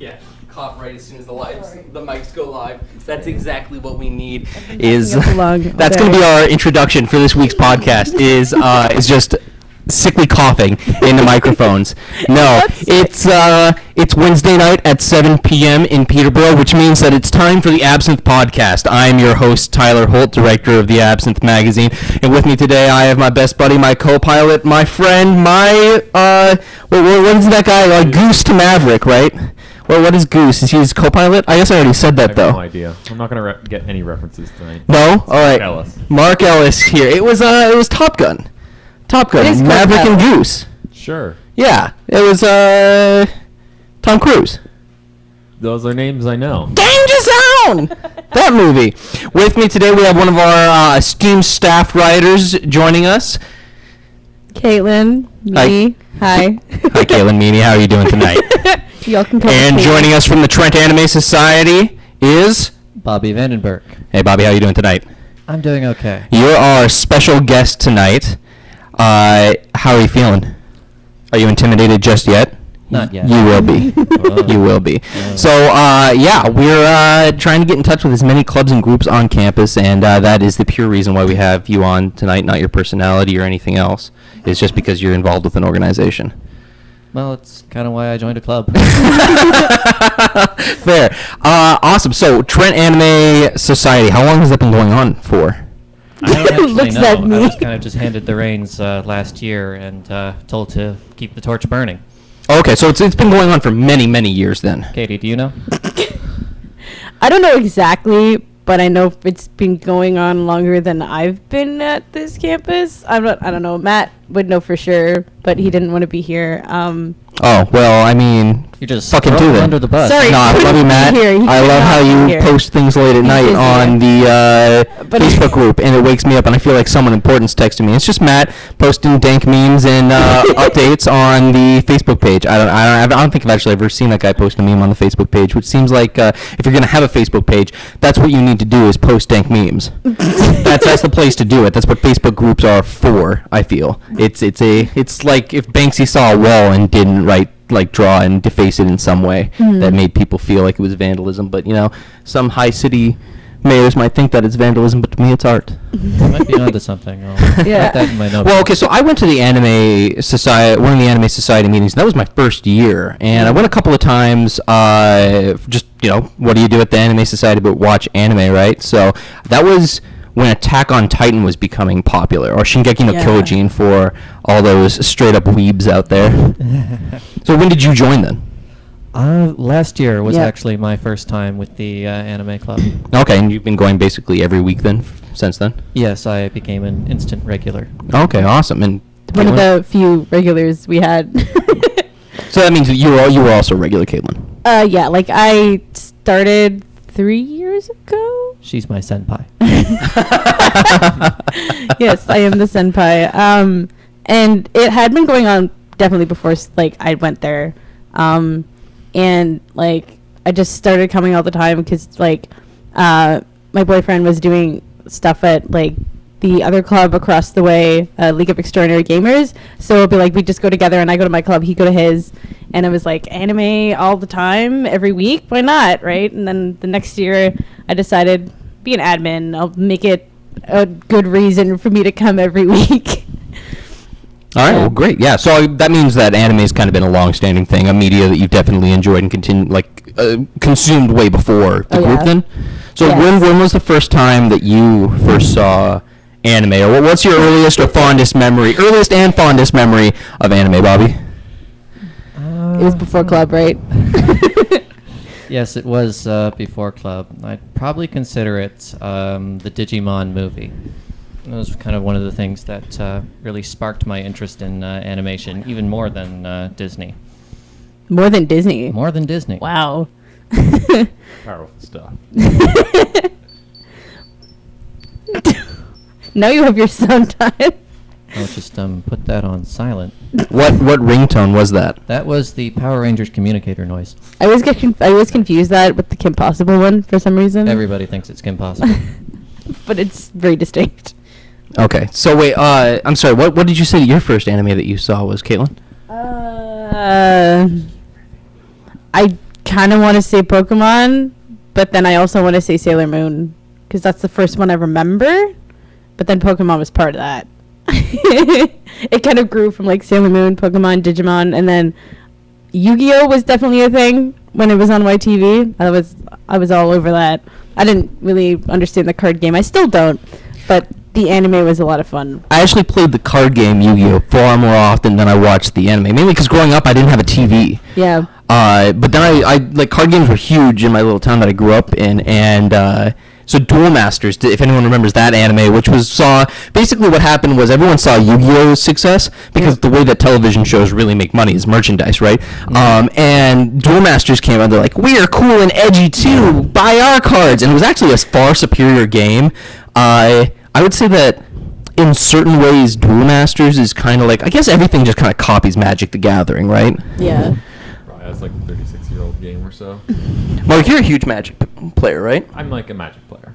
Yeah, cough right as soon as the mics go live. That's exactly what we need. That's going to be our introduction for this week's podcast. Is just sickly coughing in the microphones. No, it's Wednesday night at 7 p.m. in Peterborough, which means that it's time for the Absynthe podcast. I'm your host, Tyler Holt, director of the Absynthe magazine, and with me today I have my best buddy, my co-pilot, my friend, what is that guy? Goose to Maverick, right? Well, what is Goose? Is he his co-pilot? I guess I already said that, though. I have no idea. I'm not going to get any references tonight. No? All right. Mark Ellis here. It was Top Gun. Maverick and Goose. Sure. Yeah, it was Tom Cruise. Those are names I know. Danger Zone! That movie. With me today, we have one of our esteemed staff writers joining us. Kaitlin, me. Hi. Hi, Kaitlin, Meany. How are you doing tonight? Y'all can come. And joining us from the Trent Anime Society is Bobby Vandenberg. Hey, Bobby, how are you doing tonight? I'm doing okay. You're our special guest tonight. How are you feeling? Are you intimidated just yet? Not yet. You will be. You will be. So, we're trying to get in touch with as many clubs and groups on campus, and that is the pure reason why we have you on tonight, not your personality or anything else. It's just because you're involved with an organization. Well, it's kind of why I joined a club. Fair. Awesome. So, Trent Anime Society, how long has that been going on for? I don't actually know. I was kind of just handed the reins last year and told to keep the torch burning. Okay, so it's been going on for many, many years then. Katie, do you know? I don't know exactly, but I know it's been going on longer than I've been at this campus. I don't know. Matt would know for sure, but he didn't want to be here. Oh, well, I mean, you're just fucking do it. Under the bus. Sorry, no, I love you, Matt. I love how you post things late at night on the Facebook group, and it wakes me up, and I feel like someone important's texting me. It's just Matt posting dank memes and updates on the Facebook page. I don't think I've actually ever seen that guy post a meme on the Facebook page, which seems like if you're gonna have a Facebook page, that's what you need to do is post dank memes. that's the place to do it. That's what Facebook groups are for. I feel it's like if Banksy saw a wall and didn't draw and deface it in some way that made people feel like it was vandalism. But, some high city mayors might think that it's vandalism, but to me it's art. You might be onto something. I'll write that in my notebook. Well, okay, so I went to the Anime Society, one of the Anime Society meetings. That was my first year, and I went a couple of times, just, what do you do at the Anime Society but watch anime, right? So that was when Attack on Titan was becoming popular, or Shingeki no Kyojin for all those straight-up weebs out there. So when did you join then? Last year was actually my first time with the anime club. Okay, and you've been going basically every week then, since then? Yes, I became an instant regular. Okay, awesome. And one of the few regulars we had. So that means that you were also regular, Kaitlin? Yeah, I started 3 years ago. She's my senpai. Yes, I am the senpai. And it had been going on definitely before, I went there. And, I just started coming all the time because, my boyfriend was doing stuff at, the other club across the way, League of Extraordinary Gamers. So it'd be we just go together, and I go to my club, he go to his. And it was anime all the time, every week. Why not, right? And then the next year, I decided, be an admin. I'll make it a good reason for me to come every week. All right, well, great. Yeah, so that means that anime has kind of been a long-standing thing, a media that you've definitely enjoyed and consumed way before the group then? So when was the first time that you first saw anime? Or what's your earliest and fondest memory of anime, Bobby? It was before club, right? Yes, it was before club. I'd probably consider it the Digimon movie. It was kind of one of the things that really sparked my interest in animation, even more than Disney. More than Disney? More than Disney. Wow. Powerful stuff. Now you have your sound time. I'll just put that on silent. What ringtone was that? That was the Power Rangers communicator noise. I always confuse that with the Kim Possible one for some reason. Everybody thinks it's Kim Possible. But it's very distinct. Okay, so wait, I'm sorry, what did you say your first anime that you saw was, Kaitlin? I kind of want to say Pokemon, but then I also want to say Sailor Moon because that's the first one I remember. But then Pokemon was part of that. It kind of grew from like Sailor Moon, Pokemon, Digimon, and then Yu-Gi-Oh was definitely a thing when it was on YTV. I was all over that. I didn't really understand the card game. I still don't, but the anime was a lot of fun. I actually played the card game Yu-Gi-Oh far more often than I watched the anime, mainly because growing up I didn't have a TV. Yeah. But then I like card games were huge in my little town that I grew up in, and so Duel Masters, if anyone remembers that anime, which saw basically what happened was everyone saw Yu-Gi-Oh's success because the way that television shows really make money is merchandise, right? And Duel Masters came out, they're like, we are cool and edgy too, buy our cards, and it was actually a far superior game. I would say that in certain ways Duel Masters is kind of like, I guess everything just kind of copies Magic the Gathering, right? Yeah. Probably has like a 36-year-old game or so. Mark, you're a huge Magic player, right? I'm like a Magic player.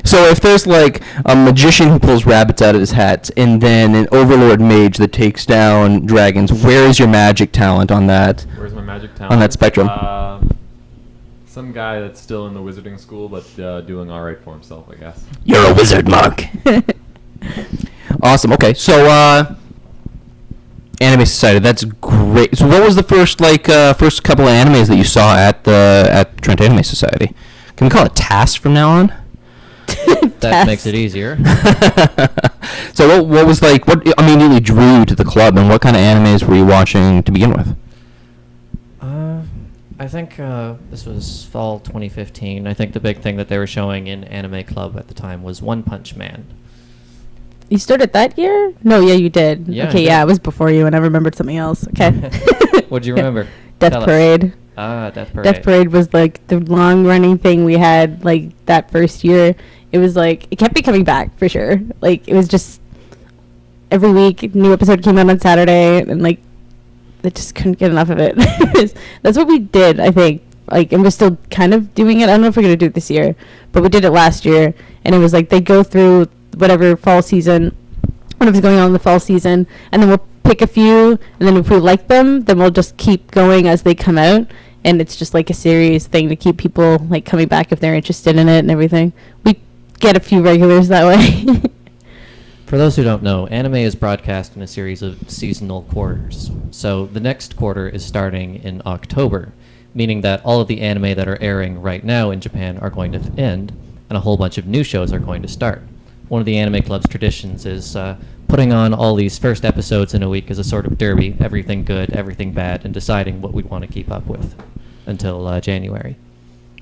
So if there's like a magician who pulls rabbits out of his hat and then an overlord mage that takes down dragons, where is your Magic talent on that? Where's my Magic talent? On that spectrum? Some guy that's still in the wizarding school, but doing all right for himself, I guess. You're a wizard, Mark. Awesome. Okay, so Anime Society, that's great. So what was the first first couple of animes that you saw at Trent Anime Society? Can we call it TAS from now on? That makes it easier. So what was what immediately drew you to the club, and what kind of animes were you watching to begin with? I think this was fall 2015. I think the big thing that they were showing in Anime Club at the time was One Punch Man. You started that year? No, yeah, you did. Yeah, okay, yeah, I was before you, and I remembered something else. Okay. What'd you remember? Death Parade. Death Parade. Death Parade was like the long-running thing we had like that first year. It was like it kept me coming back for sure. Like it was just every week a new episode came out on Saturday, and like I just couldn't get enough of it. That's what we did, I think. Like, and we're still kind of doing it. I don't know if we're gonna do it this year, but we did it last year, and it was like they go through whatever fall season, whatever's going on in the fall season, and then we'll pick a few, and then if we like them, then we'll just keep going as they come out, and it's just like a series thing to keep people like coming back if they're interested in it and everything. We get a few regulars that way. For those who don't know, anime is broadcast in a series of seasonal quarters. So the next quarter is starting in October, meaning that all of the anime that are airing right now in Japan are going to end, and a whole bunch of new shows are going to start. One of the Anime Club's traditions is putting on all these first episodes in a week as a sort of derby, everything good, everything bad, and deciding what we'd want to keep up with until January.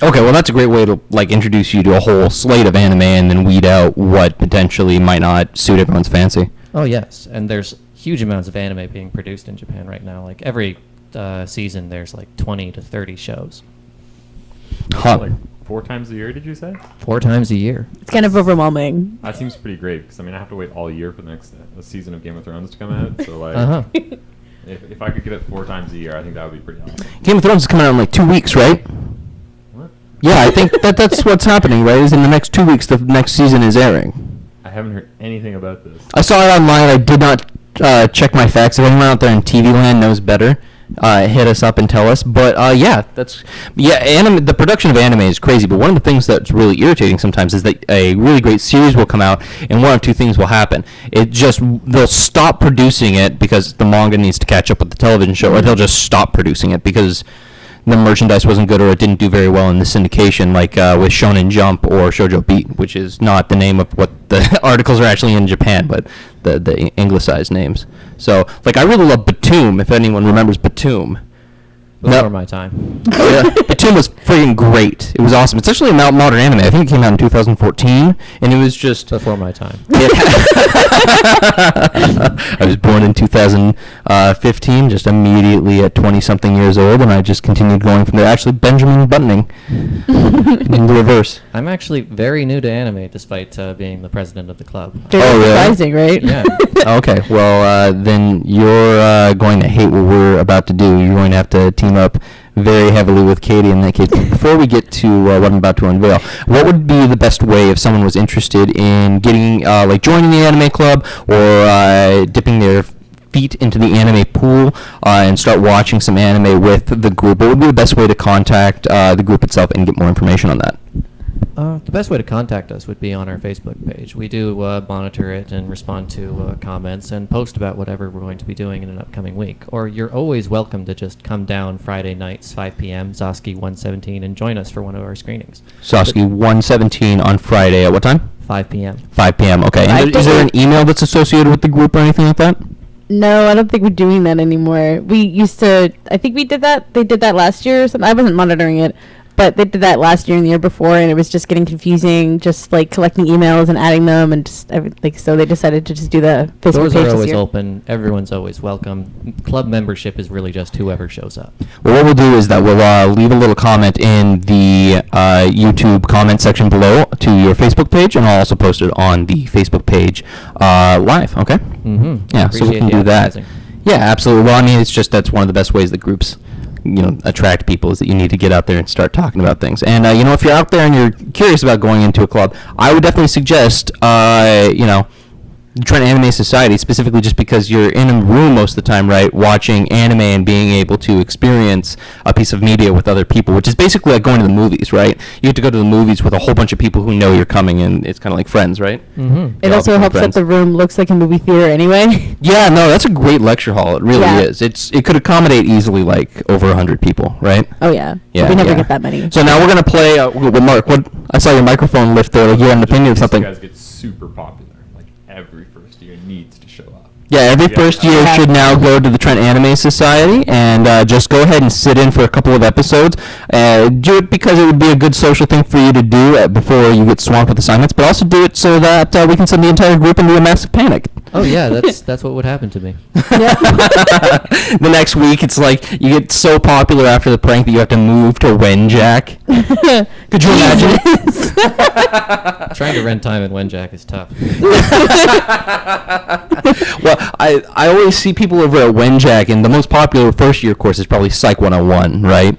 Okay, well that's a great way to introduce you to a whole slate of anime and then weed out what potentially might not suit everyone's fancy. Oh yes, and there's huge amounts of anime being produced in Japan right now. Like every season there's like 20 to 30 shows. Huh. Like 4 times a year, did you say? 4 times a year. It's kind of overwhelming. That seems pretty great, because I mean I have to wait all year for the next season of Game of Thrones to come out, so like if I could get it 4 times a year, I think that would be pretty awesome. Game of Thrones is coming out in like 2 weeks, right? What? Yeah, I think that's what's happening, right? Is in the next 2 weeks the next season is airing. I haven't heard anything about this. I saw it online. I did not check my facts. If anyone out there in TV land knows better, hit us up and tell us. But the production of anime is crazy. But one of the things that's really irritating sometimes is that a really great series will come out, and one of two things will happen. They'll stop producing it because the manga needs to catch up with the television show, or they'll just stop producing it because the merchandise wasn't good or it didn't do very well in the syndication, like with Shonen Jump or Shoujo Beat, which is not the name of what the articles are actually in Japan, but the anglicized names. So, I really love Batum, if anyone remembers Batum. Before my time. Oh, yeah. Batum was freaking great. It was awesome. It's actually a modern anime. I think it came out in 2014, and it was just... Before my time. I was born in 2015, just immediately at 20-something years old, and I just continued going from there. Actually, Benjamin Buttoning in the reverse. I'm actually very new to anime, despite being the president of the club. Very surprising, right? Yeah. Okay, well, then you're going to hate what we're about to do. You're going to have to team up very heavily with Katie in that case. Before we get to what I'm about to unveil, what would be the best way if someone was interested in getting, joining the anime club or dipping their feet into the anime pool and start watching some anime with the group, what would be the best way to contact the group itself and get more information on that? The best way to contact us would be on our Facebook page. We do monitor it and respond to comments and post about whatever we're going to be doing in an upcoming week. Or you're always welcome to just come down Friday nights, 5 p.m., Zoski 117, and join us for one of our screenings. Zoski 117 on Friday at what time? 5 p.m. 5 p.m., okay. And is there an email that's associated with the group or anything like that? No, I don't think we're doing that anymore. We used to, I think we did that. They did that last year or something. I wasn't monitoring it. But they did that last year and the year before, and it was just getting confusing, just like collecting emails and adding them, and just like so they decided to just do the Facebook Doors page are always this year. open. Everyone's always welcome. Club membership is really just whoever shows up. Well, what we'll do is that we'll leave a little comment in the YouTube comment section below to your Facebook page, and I'll also post it on the Facebook page live. Okay. Mm-hmm. Yeah, so we can do that. Yeah, absolutely. Well, I mean, it's just that's one of the best ways that groups, attract people is that you need to get out there and start talking about things. And, if you're out there and you're curious about going into a club, I would definitely suggest, Trent Anime Society, specifically just because you're in a room most of the time, right, watching anime and being able to experience a piece of media with other people, which is basically like going to the movies, right? You have to go to the movies with a whole bunch of people who know you're coming, and it's kind of like friends, right? Mm-hmm. It also helps that the room looks like a movie theater anyway. Yeah, no, that's a great lecture hall. It really is. It could accommodate easily like over 100 people, right? Oh yeah. Yeah, we never get that many. So now we're gonna play with Mark. What I saw your microphone lift there. Like you had an opinion of something. You guys get super popular. Like every first year needs to show up. Yeah, every first year should now go to the Trent Anime Society and just go ahead and sit in for a couple of episodes. Do it because it would be a good social thing for you to do before you get swamped with assignments, but also do it so that we can send the entire group into a massive panic. Oh yeah, that's what would happen to me. The next week, it's like you get so popular after the prank that you have to move to Wenjack. Could you imagine? Trying to rent time in Wenjack is tough. Well, I always see people over at Wenjack, and the most popular first year course is probably Psych 101, right?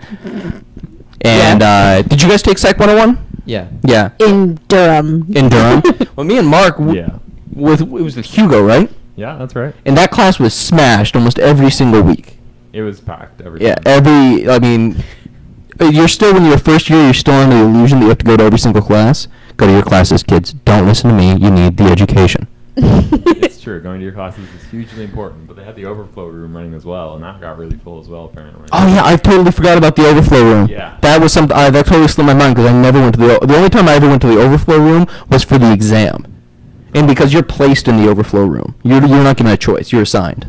And did you guys take Psych 101? Yeah. Yeah. In Durham. Well, me and Mark, Yeah. it was with Hugo, right? Yeah, that's right. And that class was smashed almost every single week. It was packed every Yeah, time. you're still, when you're first year, you're still under the illusion that you have to go to every single class. Go to your classes, kids. Don't listen to me. You need the education. It's true. Going to your classes is hugely important, but they had the overflow room running as well, and that got really full as well, apparently. Oh yeah, I totally forgot about the overflow room. Yeah. That was something that totally slipped my mind because I never went to the only time I ever went to the overflow room was for the exam, and because you're placed in the overflow room, you're not given a choice. You're assigned.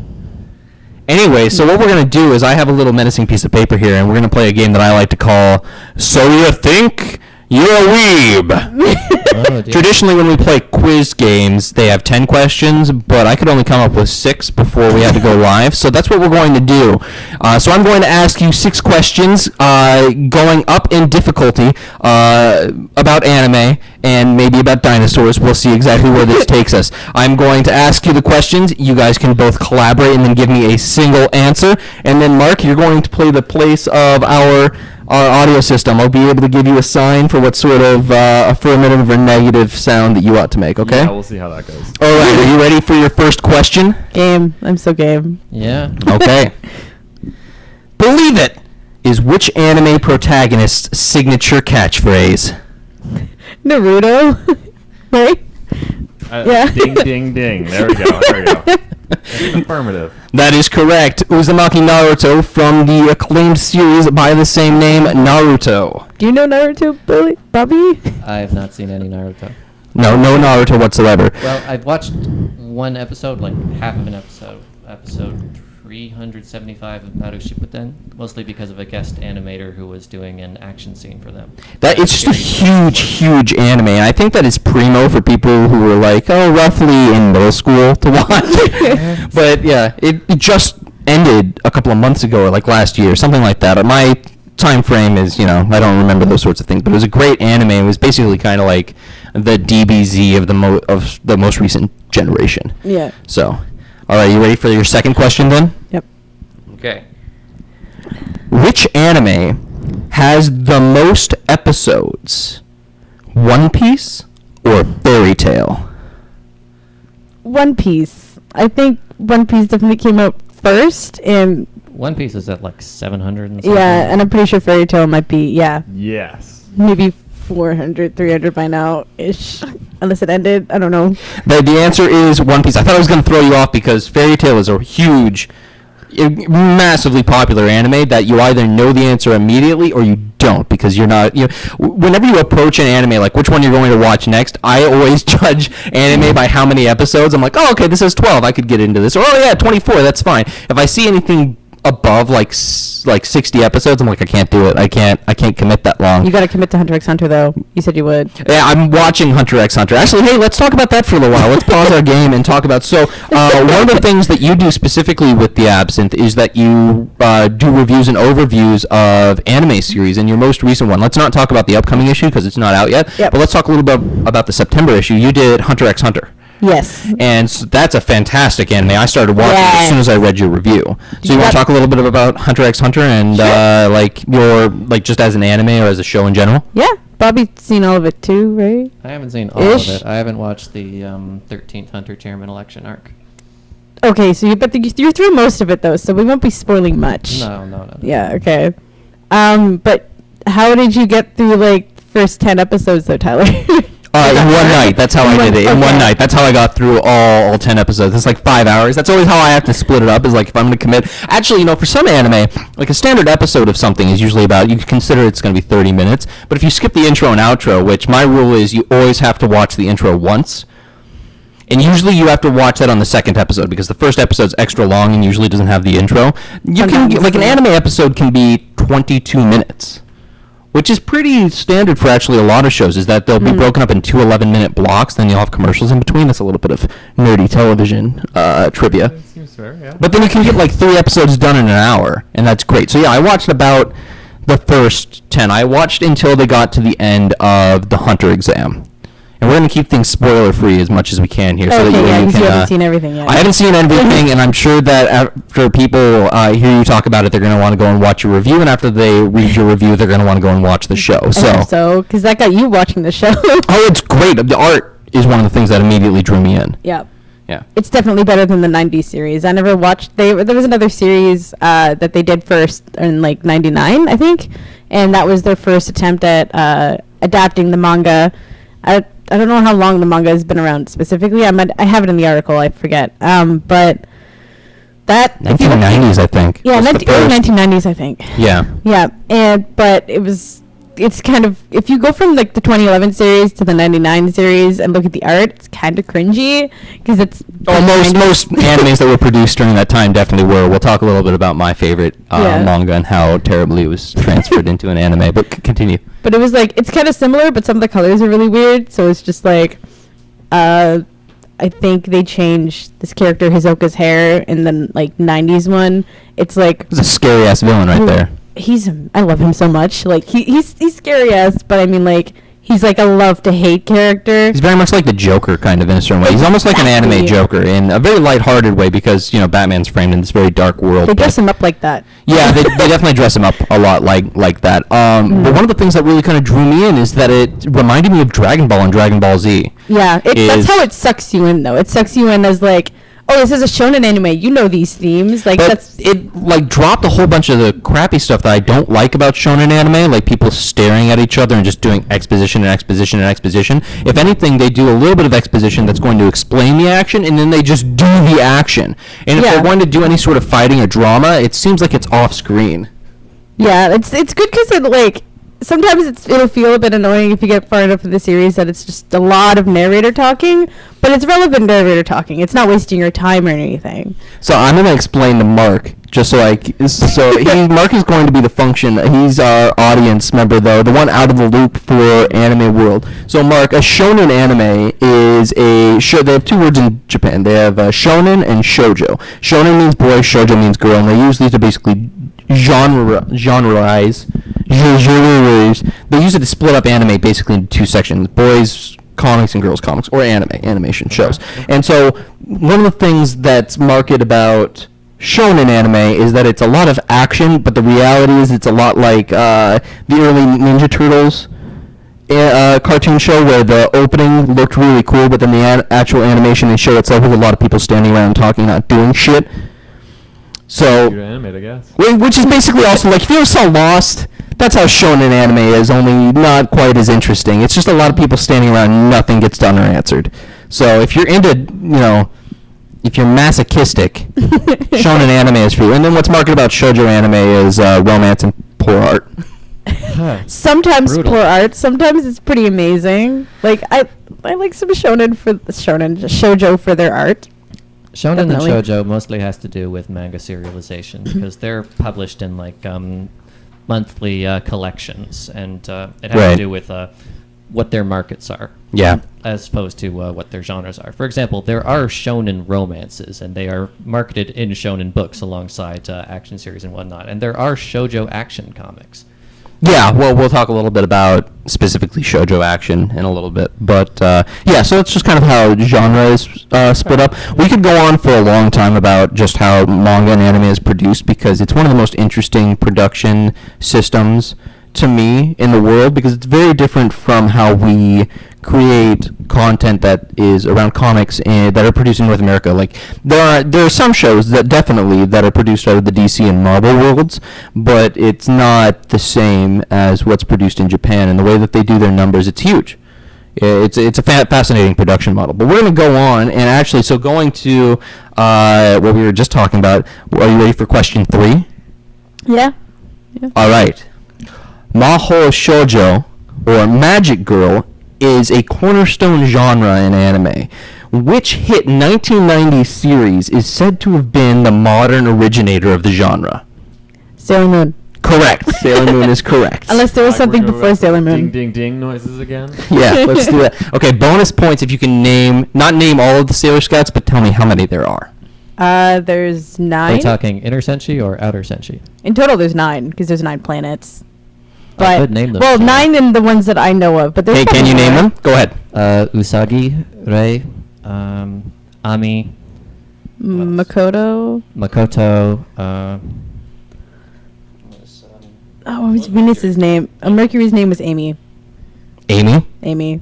Anyway, so what we're gonna do is I have a little menacing piece of paper here, and we're gonna play a game that I like to call "So You Think You're a Weeb." Oh, dear. Traditionally, when we play quiz games, they have 10 questions, but I could only come up with 6 before we had to go live, so that's what we're going to do. So I'm going to ask you 6 questions, going up in difficulty, about anime, and maybe about dinosaurs. We'll see exactly where this takes us. I'm going to ask you the questions. You guys can both collaborate and then give me a single answer. And then, Mark, you're going to play the place of our audio system. I'll be able to give you a sign for what sort of affirmative or negative sound that you ought to make, okay? Yeah, we'll see how that goes. All right, are you ready for your first question? Game. I'm so game. Yeah. Okay. Believe it is which anime protagonist's signature catchphrase? Naruto. Right? Yeah. Ding, ding, ding. There we go. It's affirmative. That is correct. Uzumaki Naruto from the acclaimed series by the same name, Naruto. Do you know Naruto, Bobby? I have not seen any Naruto. No Naruto whatsoever. Well, I've watched one episode, like half of an episode 375 of Naruto Shippuden, mostly because of a guest animator who was doing an action scene for them. It's just a huge anime, and I think that is primo for people who were like, roughly in middle school to watch. But yeah, it just ended a couple of months ago, or like last year, something like that. My time frame is, I don't remember those sorts of things, but it was a great anime. It was basically kind of like the DBZ of the most recent generation. Yeah. So, all right, you ready for your second question then? Yep. Okay. Which anime has the most episodes? One Piece or Fairy Tail? One Piece. I think One Piece definitely came out first, and One Piece is at like 700 and something. Yeah, and I'm pretty sure Fairy Tail might be, Yes. maybe 400, 300 by now-ish, unless it ended. I don't know. The answer is One Piece. I thought I was going to throw you off because Fairy Tail is a huge, massively popular anime that you either know the answer immediately or you don't, because you're not, whenever you approach an anime, like which one you're going to watch next, I always judge anime by how many episodes. I'm like, oh, okay, this is 12, I could get into this. Or, oh yeah, 24, that's fine. If I see anything above like 60 episodes, I'm like, I can't do it. I can't commit that long. You got to commit to Hunter x Hunter, though. You said you would. Yeah, I'm watching Hunter x Hunter. Actually, hey, let's talk about that for a little while. Let's pause our game and talk about. So, one of the things that you do specifically with the Absynthe is that you do reviews and overviews of anime series. And your most recent one, let's not talk about the upcoming issue because it's not out yet. Yep. But let's talk a little bit about the September issue. You did Hunter x Hunter. Yes. And so that's a fantastic anime. I started watching it as soon as I read your review. So you want to talk a little bit about Hunter x Hunter and your just as an anime or as a show in general? Yeah. Bobby's seen all of it too, right? I haven't seen all of it. I haven't watched the 13th Hunter Chairman election arc. Okay, so you're through most of it though, so we won't be spoiling much. No. Yeah, okay. But how did you get through like first 10 episodes though, Tyler? In one night. That's how I did it. In one night. That's how I got through all 10 episodes. It's like 5 hours. That's always how I have to split it up, is like if I'm going to commit. Actually, for some anime, like a standard episode of something is usually about, you consider it's going to be 30 minutes. But if you skip the intro and outro, which my rule is you always have to watch the intro once. And usually you have to watch that on the second episode because the first episode's extra long and usually doesn't have the intro. You can, like an anime episode can be 22 minutes. Which is pretty standard for actually a lot of shows, is that they'll be broken up in 2 11-minute blocks, then you'll have commercials in between. That's a little bit of nerdy television trivia. It seems fair, yeah. But then you can get like 3 episodes done in an hour, and that's great. So yeah, I watched about the first 10. I watched until they got to the end of the Hunter exam. And we're going to keep things spoiler-free as much as we can here. So that you haven't seen everything yet. I haven't seen everything, and I'm sure that after people hear you talk about it, they're going to want to go and watch your review, and after they read your review, they're going to want to go and watch the show. So, because that got you watching the show. Oh, it's great. The art is one of the things that immediately drew me in. Yeah. Yeah. It's definitely better than the 90s series. I never watched... There was another series that they did first in, like, 99, I think, and that was their first attempt at adapting the manga. I don't know how long the manga has been around specifically. I have it in the article. I forget. But that 1990s, I think. Yeah, early 1990s, I think. Yeah. Yeah, but it's kind of, if you go from like the 2011 series to the 99 series and look at the art, it's kind of cringy because it's. Most animes that were produced during that time definitely were. We'll talk a little bit about my favorite manga and how terribly it was transferred into an anime. But continue. But it was like, it's kind of similar, but some of the colors are really weird. So it's just like, I think they changed this character Hisoka's hair in the like 90s one. It's like. It's a scary ass villain right there. I love him so much. Like he's scary ass, but I mean like he's like a love to hate character. He's very much like the Joker kind of in a certain way. He's almost like an anime Joker in a very lighthearted way because Batman's framed in this very dark world. They dress him up like that. Yeah, they definitely dress him up a lot like that. But one of the things that really kind of drew me in is that it reminded me of Dragon Ball and Dragon Ball Z. Yeah, that's how it sucks you in though. It sucks you in as like, oh, this is a shonen anime. You know these themes. Like it like dropped a whole bunch of the crappy stuff that I don't like about shonen anime, like people staring at each other and just doing exposition and exposition and exposition. If anything, they do a little bit of exposition that's going to explain the action, and then they just do the action. And if they're going to do any sort of fighting or drama, it seems like it's off screen. Yeah, it's good because it like. Sometimes it'll feel a bit annoying if you get far enough in the series that it's just a lot of narrator talking, but it's relevant narrator talking. It's not wasting your time or anything. So I'm going to explain to Mark, just Mark is going to be the function. He's our audience member, though, the one out of the loop for anime world. So Mark, a shonen anime is a show. They have 2 words in Japan. They have shonen and shoujo. Shonen means boy, shoujo means girl, and they use these to basically genreize. They use it to split up anime basically into 2 sections: boys comics and girls comics, or animation shows. And so one of the things that's marked about shonen anime is that it's a lot of action, but the reality is it's a lot like the early Ninja Turtles cartoon show where the opening looked really cool, but then the actual animation and show itself was a lot of people standing around talking, not doing shit. So, animate, I guess. Which is basically also like, if you ever saw Lost, that's how shonen anime is, only not quite as interesting. It's just a lot of people standing around and nothing gets done or answered. So if you're into, if you're masochistic, shonen anime is for you. And then what's marketed about shoujo anime is romance and poor art. Sometimes Brutal. poor art. Sometimes it's pretty amazing. Like I like some shoujo for their art. Shonen Definitely. and shoujo mostly has to do with manga serialization because they're published in like monthly collections, and it has Right. to do with what their markets are. Yeah. As opposed to what their genres are. For example, there are shonen romances, and they are marketed in shonen books alongside action series and whatnot. And there are shoujo action comics. Yeah, well, we'll talk a little bit about specifically shoujo action in a little bit. But, yeah, so it's just kind of how genre is split up. We could go on for a long time about just how manga and anime is produced, because it's one of the most interesting production systems to me in the world, because it's very different from how we create content that is around comics and that are produced in North America. Like there are some shows that are produced out of the DC and Marvel worlds, but it's not the same as what's produced in Japan. And the way that they do their numbers, it's huge. It's a fascinating production model. But we're going to go on, and actually, so going to what we were just talking about, are you ready for question 3? Yeah. All right. Mahou Shoujo, or Magic Girl, is a cornerstone genre in anime. Which hit 1990 series is said to have been the modern originator of the genre? Sailor Moon. Correct. Sailor Moon is correct. Unless there was We're something gonna before go Sailor Ding, Moon. ding, ding noises again. Yeah, let's do that. Okay, bonus points if you can not name all of the Sailor Scouts, but tell me how many there are. There's Are 9. we talking inner senshi or outer senshi? In total, there's 9 because there's 9 planets. I But could name them. well, so. 9 in the ones that I know of. But there's Hey, can probably you name more. them? Go ahead. Usagi, Rei, Ami, Makoto. Makoto. Oh, what was Venus's name? Mercury's name was Amy. Amy? Amy.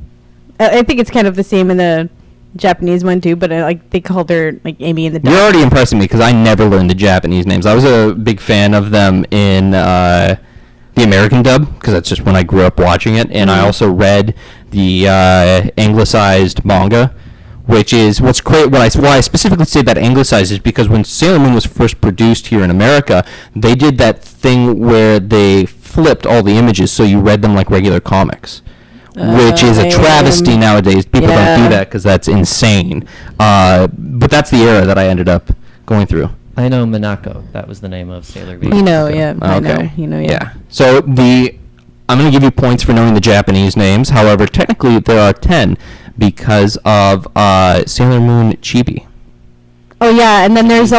I think it's kind of the same in the Japanese one too, but they called her like Amy in the. You're already impressing me because I never learned the Japanese names. I was a big fan of them in the American dub because that's just when I grew up watching it, and I also read the anglicized manga, which is what's great. Why I specifically say that anglicized is because when Sailor Moon was first produced here in America, they did that thing where they flipped all the images so you read them like regular comics. Which is a travesty nowadays. People don't do that because that's insane. But that's the era that I ended up going through. I know Minako. That was the name of Sailor V. You know, yeah. I know. Okay. You know, yeah. So I'm going to give you points for knowing the Japanese names. However, technically there are 10 because of Sailor Moon Chibi. Oh yeah, and then there's the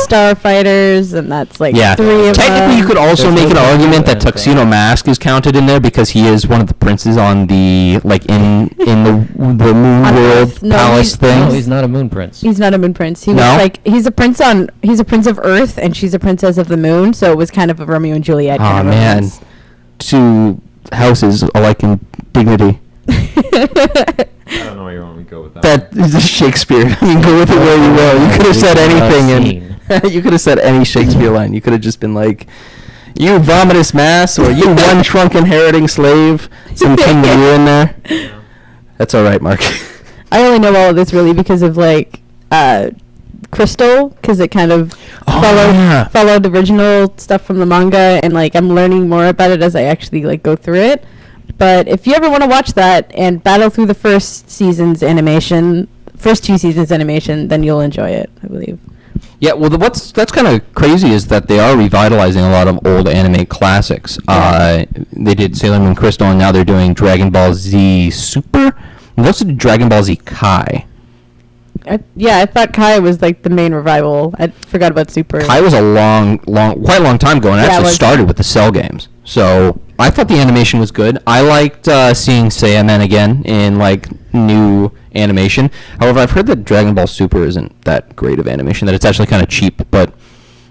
Starfighters, and that's like 3 of them. Technically, you could also There's make an no argument that and Tuxedo Mask is counted in there because he is one of the princes on the in the Moon On World Earth. No, Palace thing. No, he's not a moon prince. He's not a moon prince. He No? was like he's a prince of Earth, and she's a princess of the moon. So it was kind of a Romeo and Juliet. Oh kind of man, romance. 2 houses alike in dignity. I don't know where you want me to go with that. That is a Shakespeare. I mean, go with it where you will. You could have said anything, and you could have said any Shakespeare line. You could have just been like, "You vomitous mass," or "You one trunk inheriting slave." Some King Lear in there. Yeah. That's all right, Mark. I only know all of this really because of like Crystal, because it kind of followed the original stuff from the manga, and like I'm learning more about it as I actually like go through it. But if you ever want to watch that and battle through the first 2 seasons animation, then you'll enjoy it, I believe. Yeah, well, that's kind of crazy is that they are revitalizing a lot of old anime classics. Yeah. They did Sailor Moon Crystal, and now they're doing Dragon Ball Z Super. And they also did Dragon Ball Z Kai. I thought Kai was like the main revival. I forgot about Super. Kai was a quite a long time ago, and Yeah, it actually was. started with the Cell games. So I thought the animation was good. I liked seeing Saiyaman again in like new animation. However, I've heard that Dragon Ball Super isn't that great of animation. That it's actually kind of cheap. But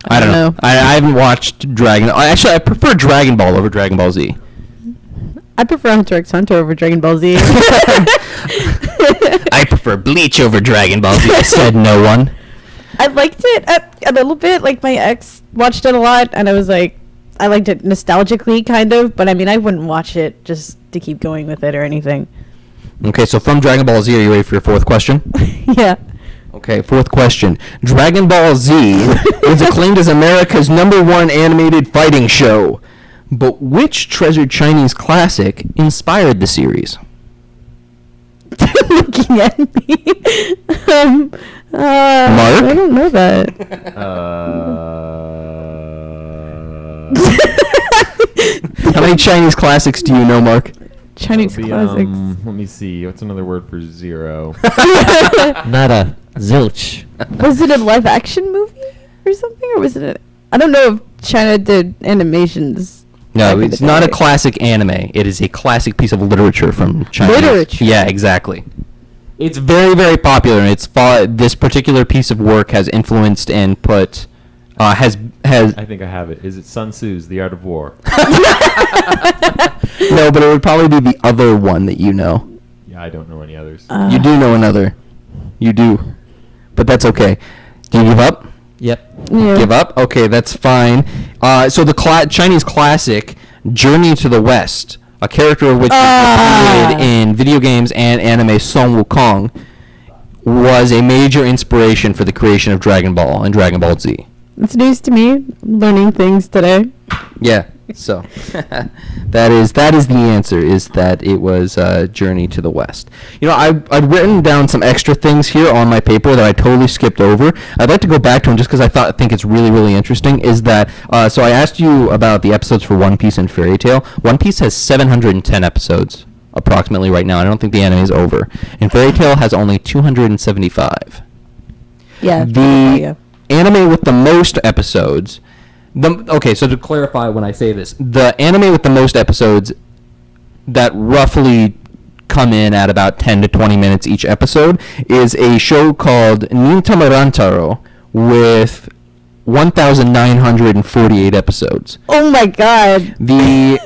I don't know. I haven't watched I prefer Dragon Ball over Dragon Ball Z. I prefer Hunter x Hunter over Dragon Ball Z. I prefer Bleach over Dragon Ball Z. Said no one. I liked it a little bit. Like, my ex watched it a lot, and I was like, I liked it nostalgically, kind of. But, I mean, I wouldn't watch it just to keep going with it or anything. Okay, so from Dragon Ball Z, are you ready for your fourth question? Yeah. Okay, fourth question. Dragon Ball Z is acclaimed as America's #1 animated fighting show. But which treasured Chinese classic inspired the series? Looking at me. Mark? I don't know that. How many Chinese classics do you know, Mark? Chinese classics. Let me see. What's another word for zero? Nada. Zilch. Was it a live action movie or something? Or was it I don't know if China did animations. No, it's not a classic anime. It is a classic piece of literature from China. Literature? Yeah, exactly. It's very, very popular, and this particular piece of work has influenced and put... has I think I have it. Is it Sun Tzu's The Art of War? No, but it would probably be the other one that you know. Yeah, I don't know any others. You do know another. You do. But that's okay. Do you give up? Yep. Yeah. Give up? Okay, that's fine. So the Chinese classic, Journey to the West, a character of which was repeated in video games and anime Sun Wukong, was a major inspiration for the creation of Dragon Ball and Dragon Ball Z. It's news to me. Learning things today. Yeah, so that is the answer, is that it was Journey to the West. You know, I'd written down some extra things here on my paper that I totally skipped over. I'd like to go back to them just because I think it's really, really interesting, is that, so I asked you about the episodes for One Piece and Fairy Tail. One Piece has 710 episodes, approximately, right now. I don't think the anime is over. And Fairy Tail has only 275. Yeah. The anime with the most episodes... Okay, so to clarify when I say this, the anime with the most episodes that roughly come in at about 10 to 20 minutes each episode is a show called Nintama Rantaro with 1,948 episodes. Oh my god. The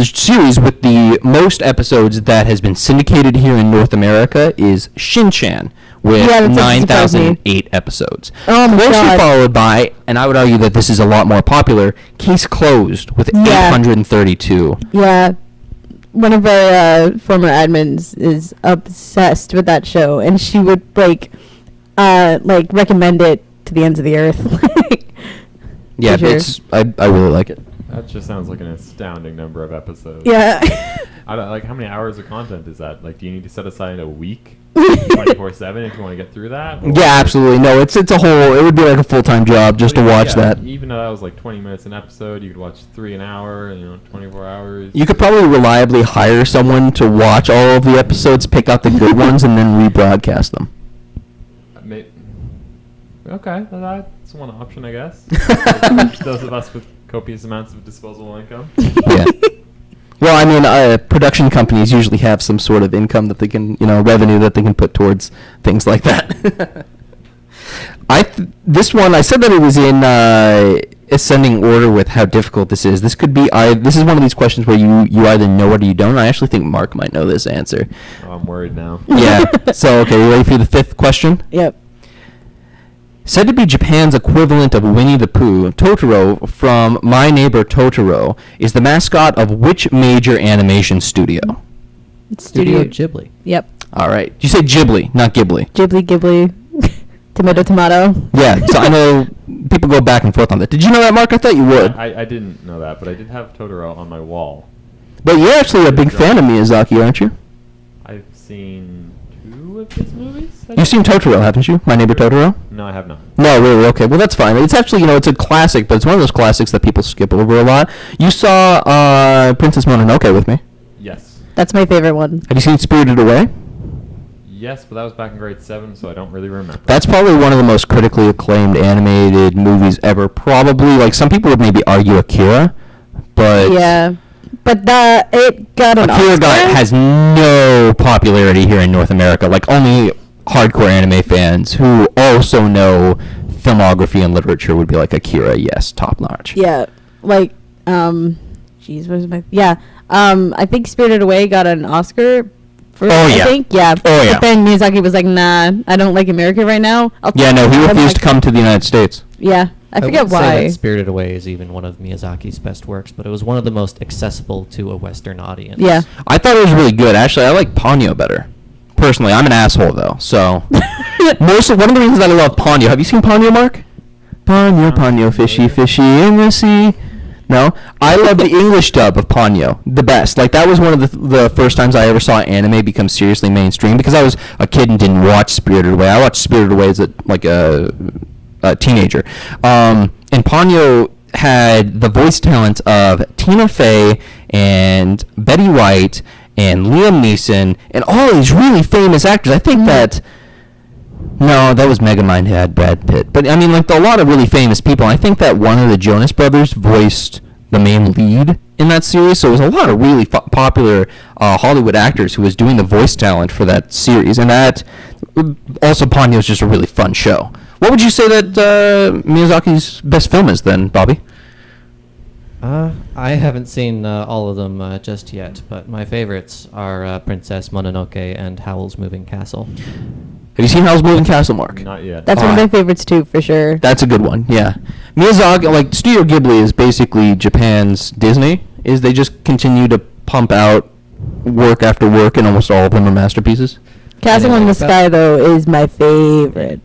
series with the most episodes that has been syndicated here in North America is Shin-Chan with 9,008 episodes. Oh my Closely god. followed by, and I would argue that this is a lot more popular, Case Closed with 832. Yeah. One of our former admins is obsessed with that show, and she would recommend it to the ends of the earth. Yeah, sure. I really like it. That just sounds like an astounding number of episodes. Yeah. I don't, how many hours of content is that? Do you need to set aside a week, 24/7, if you want to get through that? Or Yeah, absolutely. No, it's a whole. It would be like a full-time job just to watch that. Even though that was 20 minutes an episode, you could watch 3 an hour, 24 hours. You could probably reliably hire someone to watch all of the episodes, pick out the good ones, and then rebroadcast them. Okay, that's one option, I guess. Those of us with copious amounts of disposable income. Yeah. Well, I mean, production companies usually have some sort of income that they can, revenue that they can put towards things like that. This one, I said that it was in ascending order with how difficult this is. This could be, this is one of these questions where you either know it or you don't. I actually think Mark might know this answer. Oh, I'm worried now. Yeah. So, okay, you ready for the fifth question? Yep. Said to be Japan's equivalent of Winnie the Pooh, Totoro from My Neighbor Totoro is the mascot of which major animation studio? Studio Ghibli. Yep. All right. You say Ghibli, not Ghibli. Ghibli. Tomato. Yeah, so I know people go back and forth on that. Did you know that, Mark? I thought you would. I didn't know that, but I did have Totoro on my wall. But you're actually a big fan of Miyazaki, aren't you? I've seen 2 of his movies. You've seen Totoro, haven't you? My Neighbor Totoro? No, I have not. No, really? Okay, well, that's fine. It's actually, it's a classic, but it's one of those classics that people skip over a lot. You saw Princess Mononoke with me. Yes. That's my favorite one. Have you seen Spirited Away? Yes, but that was back in grade 7, so I don't really remember. That's probably one of the most critically acclaimed animated movies ever. Probably, some people would maybe argue Akira, but... Yeah. But it got an Akira Oscar. has no popularity here in North America. Only hardcore anime fans who also know filmography and literature would be like, Akira, yes, top notch. Yeah. Jeez, what was my... Yeah. I think Spirited Away got an Oscar for I think. Yeah. Oh, yeah. But then Miyazaki was like, nah, I don't like America right now. Yeah, no, he refused to come to the United States. Yeah. I forget wouldn't why. say that Spirited Away is even one of Miyazaki's best works, but it was one of the most accessible to a Western audience. Yeah. I thought it was really good. Actually, I like Ponyo better. Personally, I'm an asshole, though, so... one of the reasons that I love Ponyo... Have you seen Ponyo, Mark? Ponyo, fishy, fishy in the sea. No? I love the English dub of Ponyo. The best. Like, that was one of the first times I ever saw anime become seriously mainstream, because I was a kid and didn't watch Spirited Away. I watched Spirited Away as a teenager. And Ponyo had the voice talent of Tina Fey and Betty White and Liam Neeson and all these really famous actors. I think that... No, that was Megamind had Brad Pitt. But, I mean, like, a lot of really famous people. I think that one of the Jonas Brothers voiced the main lead in that series. So it was a lot of really popular Hollywood actors who was doing the voice talent for that series. And that... Also, Ponyo is just a really fun show. What would you say that Miyazaki's best film is then, Bobby? I haven't seen all of them just yet, but my favorites are Princess Mononoke and Howl's Moving Castle. Have you seen Howl's Moving Castle, Mark? Not yet. That's one of my favorites, too, for sure. That's a good one, yeah. Miyazaki, like, Studio Ghibli is basically Japan's Disney. They just continue to pump out work after work, and almost all of them are masterpieces. Castle in the Sky, though, is my favorite.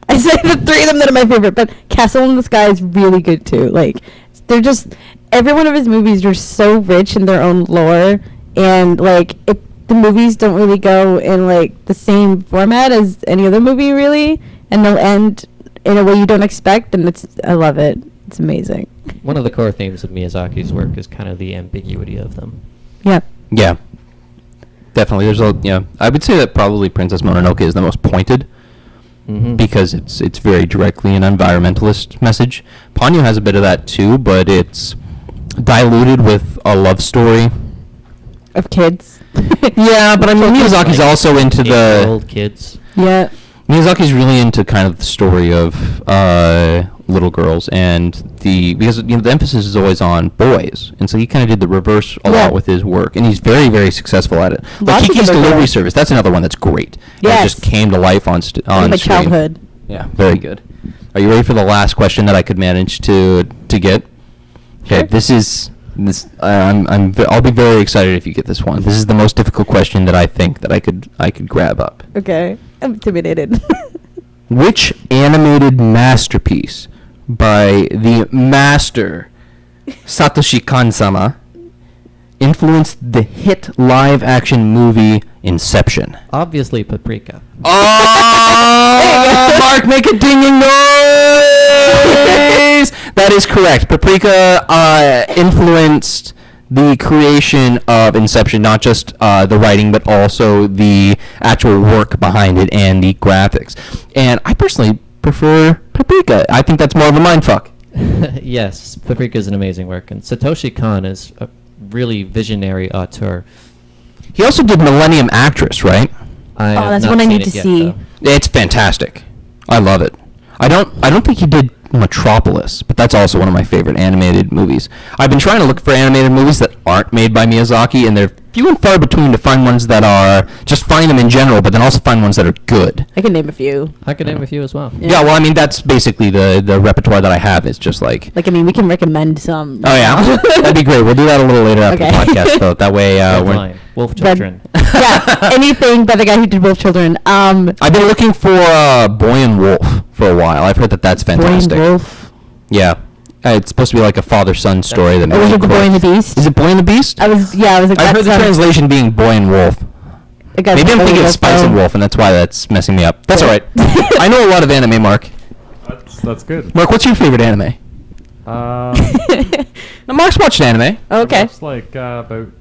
I say the three of them that are my favorite, but Castle in the Sky is really good, too. Like, they're just... Every one of his movies are so rich in their own lore, and, like, the movies don't really go in, like, the same format as any other movie, really, and they'll end in a way you don't expect, and I love it. It's amazing. One of the core themes of Miyazaki's work is kind of the ambiguity of them. Yeah. Yeah. Definitely. I would say that probably Princess Mononoke is the most pointed, because it's very directly an environmentalist message. Ponyo has a bit of that, too, but it's diluted with a love story. Of kids. Yeah, but I mean, Miyazaki's also into the... old kids. Yeah. Miyazaki's really into kind of the story of little girls, and because the emphasis is always on boys, and so he kind of did the reverse a lot with his work, and he's very, very successful at it. Like Kiki's Delivery Service, that's another one that's great. Yes. It just came to life on my screen. childhood. Yeah, very good. Are you ready for the last question that I could manage to get? Okay, Sure. I'll be very excited if you get this one. This is the most difficult question that I think that I could grab up. Okay. I'm intimidated. Which animated masterpiece by the master Satoshi Kon-sama influenced the hit live-action movie Inception? Obviously, Paprika. Oh! Mark, make a dinging noise! That is correct. Paprika influenced the creation of Inception, not just the writing, but also the actual work behind it and the graphics. And I personally prefer Paprika. I think that's more of a mindfuck. Yes, Paprika is an amazing work, and Satoshi Kon is a really visionary auteur. He also did Millennium Actress, right? That's one I need to see. It's fantastic. I love it. I don't think he did Metropolis, but that's also one of my favorite animated movies. I've been trying to look for animated movies that aren't made by Miyazaki, and they're few and far between to find ones that are just find them in general, but then also find ones that are good. I can name a few. I could name a few as well. Yeah, well, I mean, that's basically the repertoire that I have. It's just like... I mean, we can recommend some. Oh, yeah? That'd be great. We'll do that a little later after the podcast, though. That way, we're... Wolf Children. Yeah, anything by the guy who did Wolf Children. I've been looking for Boy and Wolf for a while. I've heard that that's fantastic. Boy and Wolf? Yeah. It's supposed to be like a father-son story. That was it The Boy and the Beast? Is it Boy and the Beast? I was like, I heard the translation being Boy and Wolf. Maybe I'm thinking of Spice and Wolf, and that's why that's messing me up. That's all right. I know a lot of anime, Mark. That's good. Mark, what's your favorite anime? Now, Mark's watched anime. Okay. I watched like about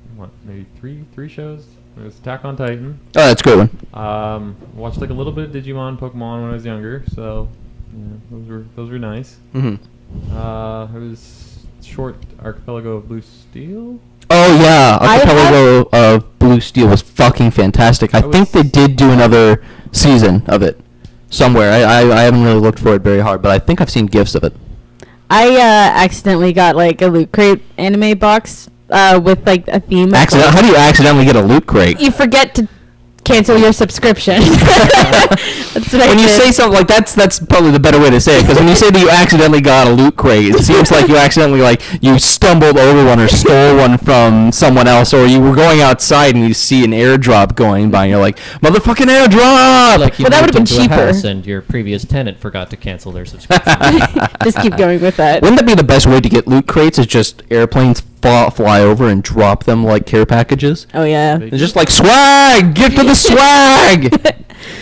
maybe three shows. There's Attack on Titan. Oh, that's a good one. Watched like a little bit of Digimon, Pokemon when I was younger, so yeah, those were nice. Mm-hmm. It was short Archipelago of Blue Steel. Oh yeah, Archipelago of Blue Steel was fucking fantastic. I think they did do another season of it somewhere. I haven't really looked for it very hard, but I think I've seen gifs of it. I accidentally got like a Loot Crate anime box with like a theme. How do you accidentally get a loot crate? You forget to cancel your subscription. That's what when you say something like that's probably the better way to say it, because when you say that you accidentally got a loot crate, it seems like you accidentally you stumbled over one or stole one from someone else, or you were going outside and you see an airdrop going by and you're like, motherfucking airdrop! Like you Well, that moved would've been into a cheaper. house and your previous tenant forgot to cancel their subscription. Just keep going with that. Wouldn't that be the best way to get loot crates? Is just airplanes fly over and drop them like care packages? Oh yeah. It's just like swag! Get to the swag!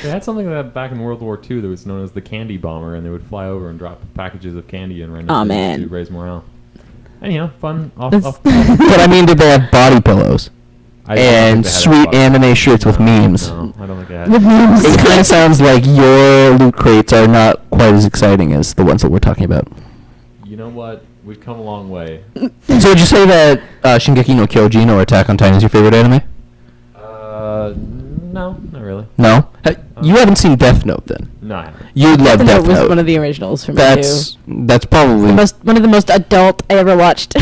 They had something like that back in World War II that was known as the candy bomber, and they would fly over and drop packages of candy in random places to raise morale. Anyhow, fun. Off. But I mean, did they have body pillows? I don't think And they had sweet body anime pillows. shirts with memes? No, I don't think they had. With memes. It kind of sounds like your loot crates are not quite as exciting as the ones that we're talking about. You know what? We've come a long way. So would you say that Shingeki no Kyojin or Attack on Titan is your favorite anime? No, not really. No? You haven't seen Death Note then? No, I haven't. You'd love Death Death Note was Note. one of the originals for me That's too. probably... One of the most adult I ever watched.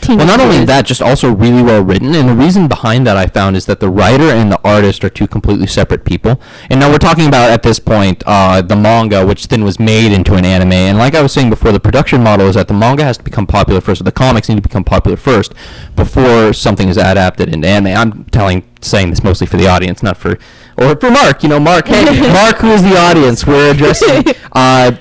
Well, not only that, just also really well written. And the reason behind that I found is that the writer and the artist are two completely separate people. And now we're talking about, at this point, the manga, which then was made into an anime. And like I was saying before, the production model is that the manga has to become popular first, or the comics need to become popular first before something is adapted into anime. I'm saying this mostly for the audience, not for... Or for Mark, Mark, hey, Mark, who is the audience we're addressing. And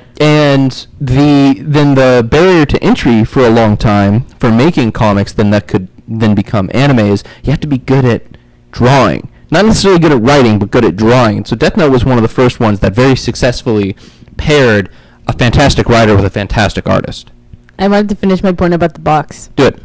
then the barrier to entry for a long time for making comics that could then become anime is you have to be good at drawing. Not necessarily good at writing, but good at drawing. And so Death Note was one of the first ones that very successfully paired a fantastic writer with a fantastic artist. I wanted to finish my point about the box. Do it.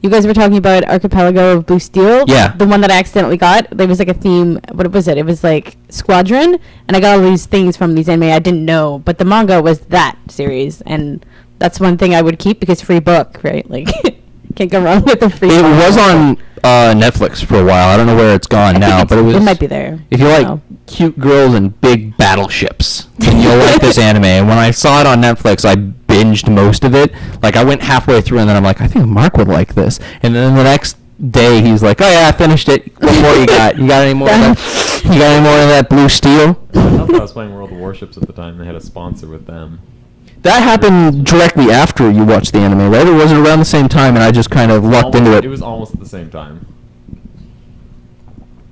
You guys were talking about Archipelago of Blue Steel. Yeah. The one that I accidentally got. There was like a theme. What was it? It was like Squadron, and I got all these things from these anime I didn't know. But the manga was that series, and that's one thing I would keep because free book, right? Like, can't go wrong with a free. It book. was on Netflix for a while. I don't know where it's gone now, but it was. It might be there. If you like cute girls and big battleships, then you'll like this anime. And when I saw it on Netflix, I binged most of it. Like, I went halfway through, and then I'm like, I think Mark would like this. And then the next day, he's like, oh yeah, I finished it. What more you got? You got any more of that? You got any more of that Blue Steel? I thought I was playing World of Warships at the time. They had a sponsor with them. That happened directly after you watched the anime, right? Or was it around the same time, and I just kind of lucked into it? It was almost at the same time.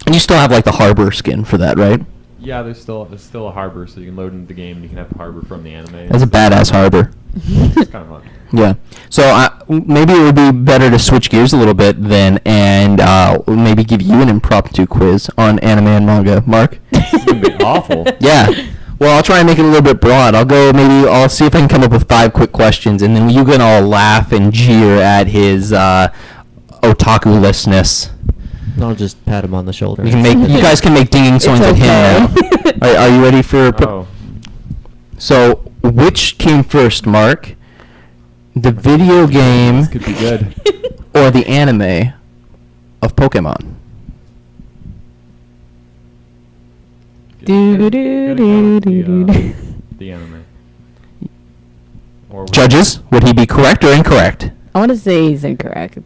And you still have, like, the harbor skin for that, right? Yeah, there's still a harbor, so you can load into the game and you can have the harbor from the anime. That's a badass harbor. It's kind of fun. Yeah. So maybe it would be better to switch gears a little bit then and maybe give you an impromptu quiz on anime and manga. Mark? This is going to be awful. Yeah. Well, I'll try and make it a little bit broad. I'll see if I can come up with 5 quick questions, and then you can all laugh and jeer at his otaku-lessness. I'll just pat him on the shoulder. You guys can make dinging songs at him now. Are you ready for... So, which came first, Mark? The video game... This could be good. ...or the anime of Pokemon? The anime. Judges, would he be correct or incorrect? I want to say he's incorrect.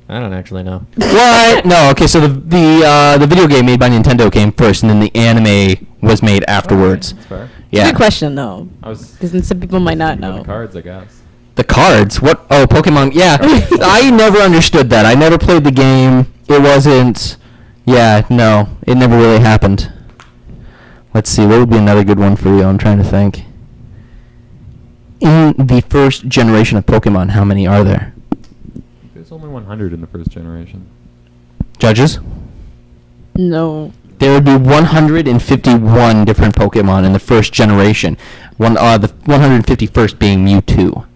I don't actually know. What? No. Okay. So the video game made by Nintendo came first, and then the anime was made afterwards. That's fair. Yeah. Good question though, I was because some people might not know. the cards, I guess. The cards? What? Oh, Pokemon. Yeah. I never understood that. I never played the game. It wasn't. Yeah. No. It never really happened. Let's see. What would be another good one for you? I'm trying to think. In the first generation of Pokemon, how many are there? There's only 100 in the first generation. Judges? No. There would be 151 different Pokemon in the first generation. The 151st being Mewtwo.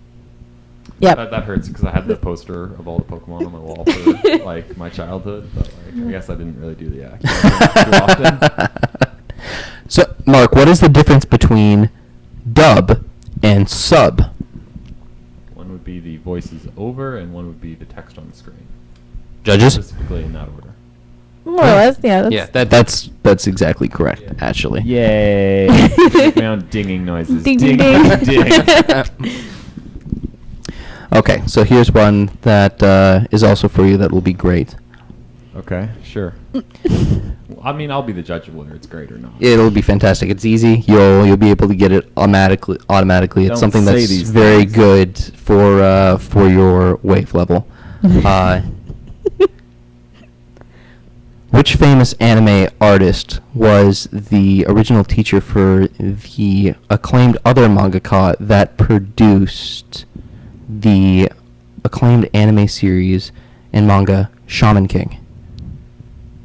Yep. That hurts because I had the poster of all the Pokemon on my wall for like my childhood, but like I guess I didn't really do the act too often. So, Mark, what is the difference between dub and sub? One would be the voices over, and one would be the text on the screen. Judges? Specifically in that order. More or less, yeah. That's exactly correct, actually. Yay! My own dinging noises. Ding, ding, ding. ding. Okay, so here's one that is also for you that will be great. Okay, sure. I mean, I'll be the judge of whether it's great or not. It'll be fantastic. It's easy. You'll be able to get it automatically. It's Don't something say that's these very things. good for your wave level. Which famous anime artist was the original teacher for the acclaimed other mangaka that produced the acclaimed anime series and manga Shaman King?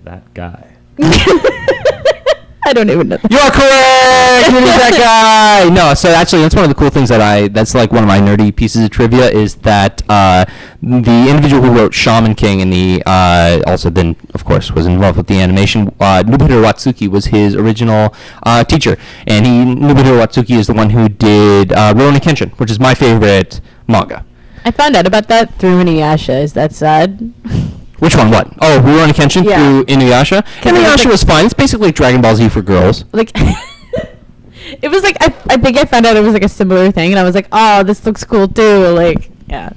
That guy. I don't even know. You are correct! It is that guy! No, so actually, that's one of the cool things that's like one of my nerdy pieces of trivia, is that the individual who wrote Shaman King and also then, of course, was involved with the animation, Nobuhiro Watsuki was his original teacher. And Nobuhiro Watsuki is the one who did Rurouni Kenshin, which is my favorite manga. I found out about that through Inuyasha. Is that sad? Which one? What? Oh, Rurouni Kenshin through Inuyasha? Inuyasha was fine. It's basically like Dragon Ball Z for girls. Like, it was like, I think I found out it was like a similar thing, and I was like, oh, this looks cool too. Like, yeah.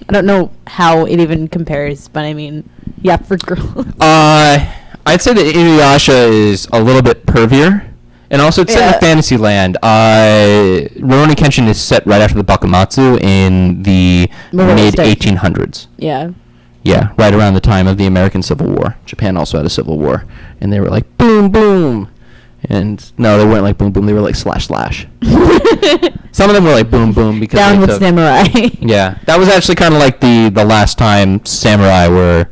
I don't know how it even compares, but I mean, yeah, for girls. I'd say that Inuyasha is a little bit pervier. And also, it's set in a fantasy land. Rurouni Kenshin is set right after the Bakumatsu in the mid-1800s. Yeah. Yeah, right around the time of the American Civil War. Japan also had a civil war. And they were like, boom, boom. And no, they weren't like boom, boom. They were like slash, slash. Some of them were like boom, boom. Because down with samurai. Yeah, that was actually kind of like the last time samurai were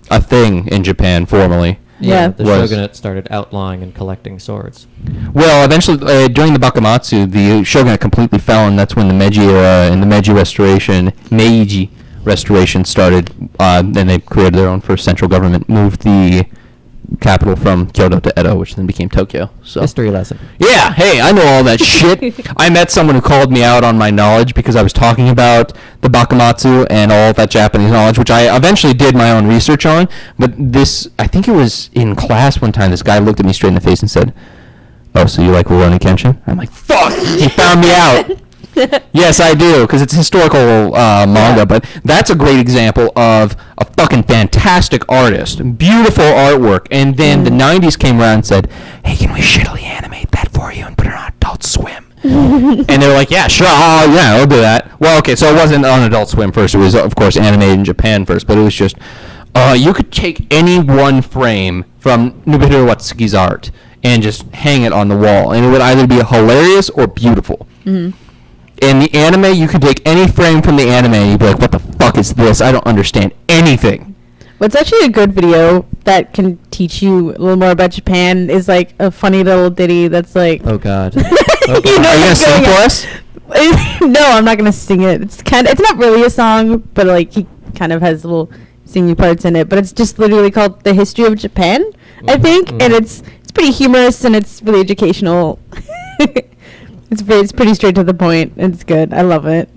a thing in Japan formally. Yeah. The shogunate started outlawing and collecting swords. Well, eventually, during the Bakumatsu, the shogunate completely fell, and that's when the Meiji era and the Meiji Restoration started. Then they created their own first central government, moved the capital from Kyoto to Edo, which then became Tokyo. So History lesson. Yeah, hey, I know all that shit. I met someone who called me out on my knowledge because I was talking about the Bakumatsu and all of that Japanese knowledge, which I eventually did my own research on. But I think it was in class one time, this guy looked at me straight in the face and said, "Oh, so you like Rurouni Kenshin?" I'm like, fuck, he found me out. Yes, I do, because it's historical manga, but that's a great example of a fucking fantastic artist, beautiful artwork, and then the 90s came around and said, hey, can we shittily animate that for you and put it on Adult Swim? And they were like, yeah, sure, yeah, I'll do that. Well, okay, so it wasn't on Adult Swim first, it was, of course, animated in Japan first, but it was just, you could take any one frame from Nobuhiro Watsuki's art and just hang it on the wall, and it would either be hilarious or beautiful. Mm-hmm. In the anime, you could take any frame from the anime and you'd be like, what the fuck is this? I don't understand anything. What's actually a good video that can teach you a little more about Japan is like a funny little ditty that's like... Oh, God. You know, are you going to sing for us? No, I'm not going to sing it. It's not really a song, but like he kind of has little singing parts in it. But it's just literally called The History of Japan, I think. And it's pretty humorous and it's really educational. It's pretty straight to the point. It's good. I love it.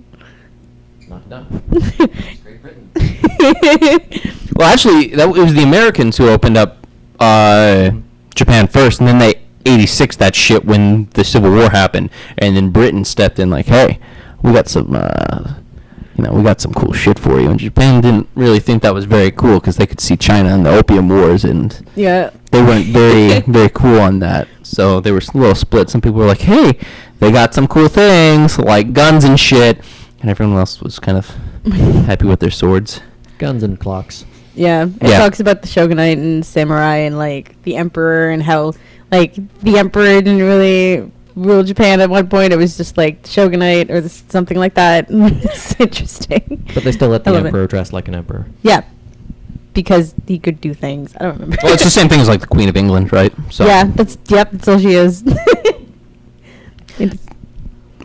Not done. It's great written. Well, actually, it was the Americans who opened up Japan first, and then they 86 that shit when the Civil War happened, and then Britain stepped in like, hey, we got some, we got some cool shit for you. And Japan didn't really think that was very cool because they could see China and the Opium Wars, and they weren't very, very cool on that. So they were a little split. Some people were like, hey, they got some cool things like guns and shit, and everyone else was kind of happy with their swords. Guns and clocks. Yeah, it talks about the shogunate and samurai and like the emperor and how like the emperor didn't really rule Japan at one point. It was just like shogunate or something like that. It's interesting. But they still let the emperor dress like an emperor. Yeah, because he could do things. I don't remember. Well, it's the same thing as like the Queen of England, right? So. Yeah, that's all she is.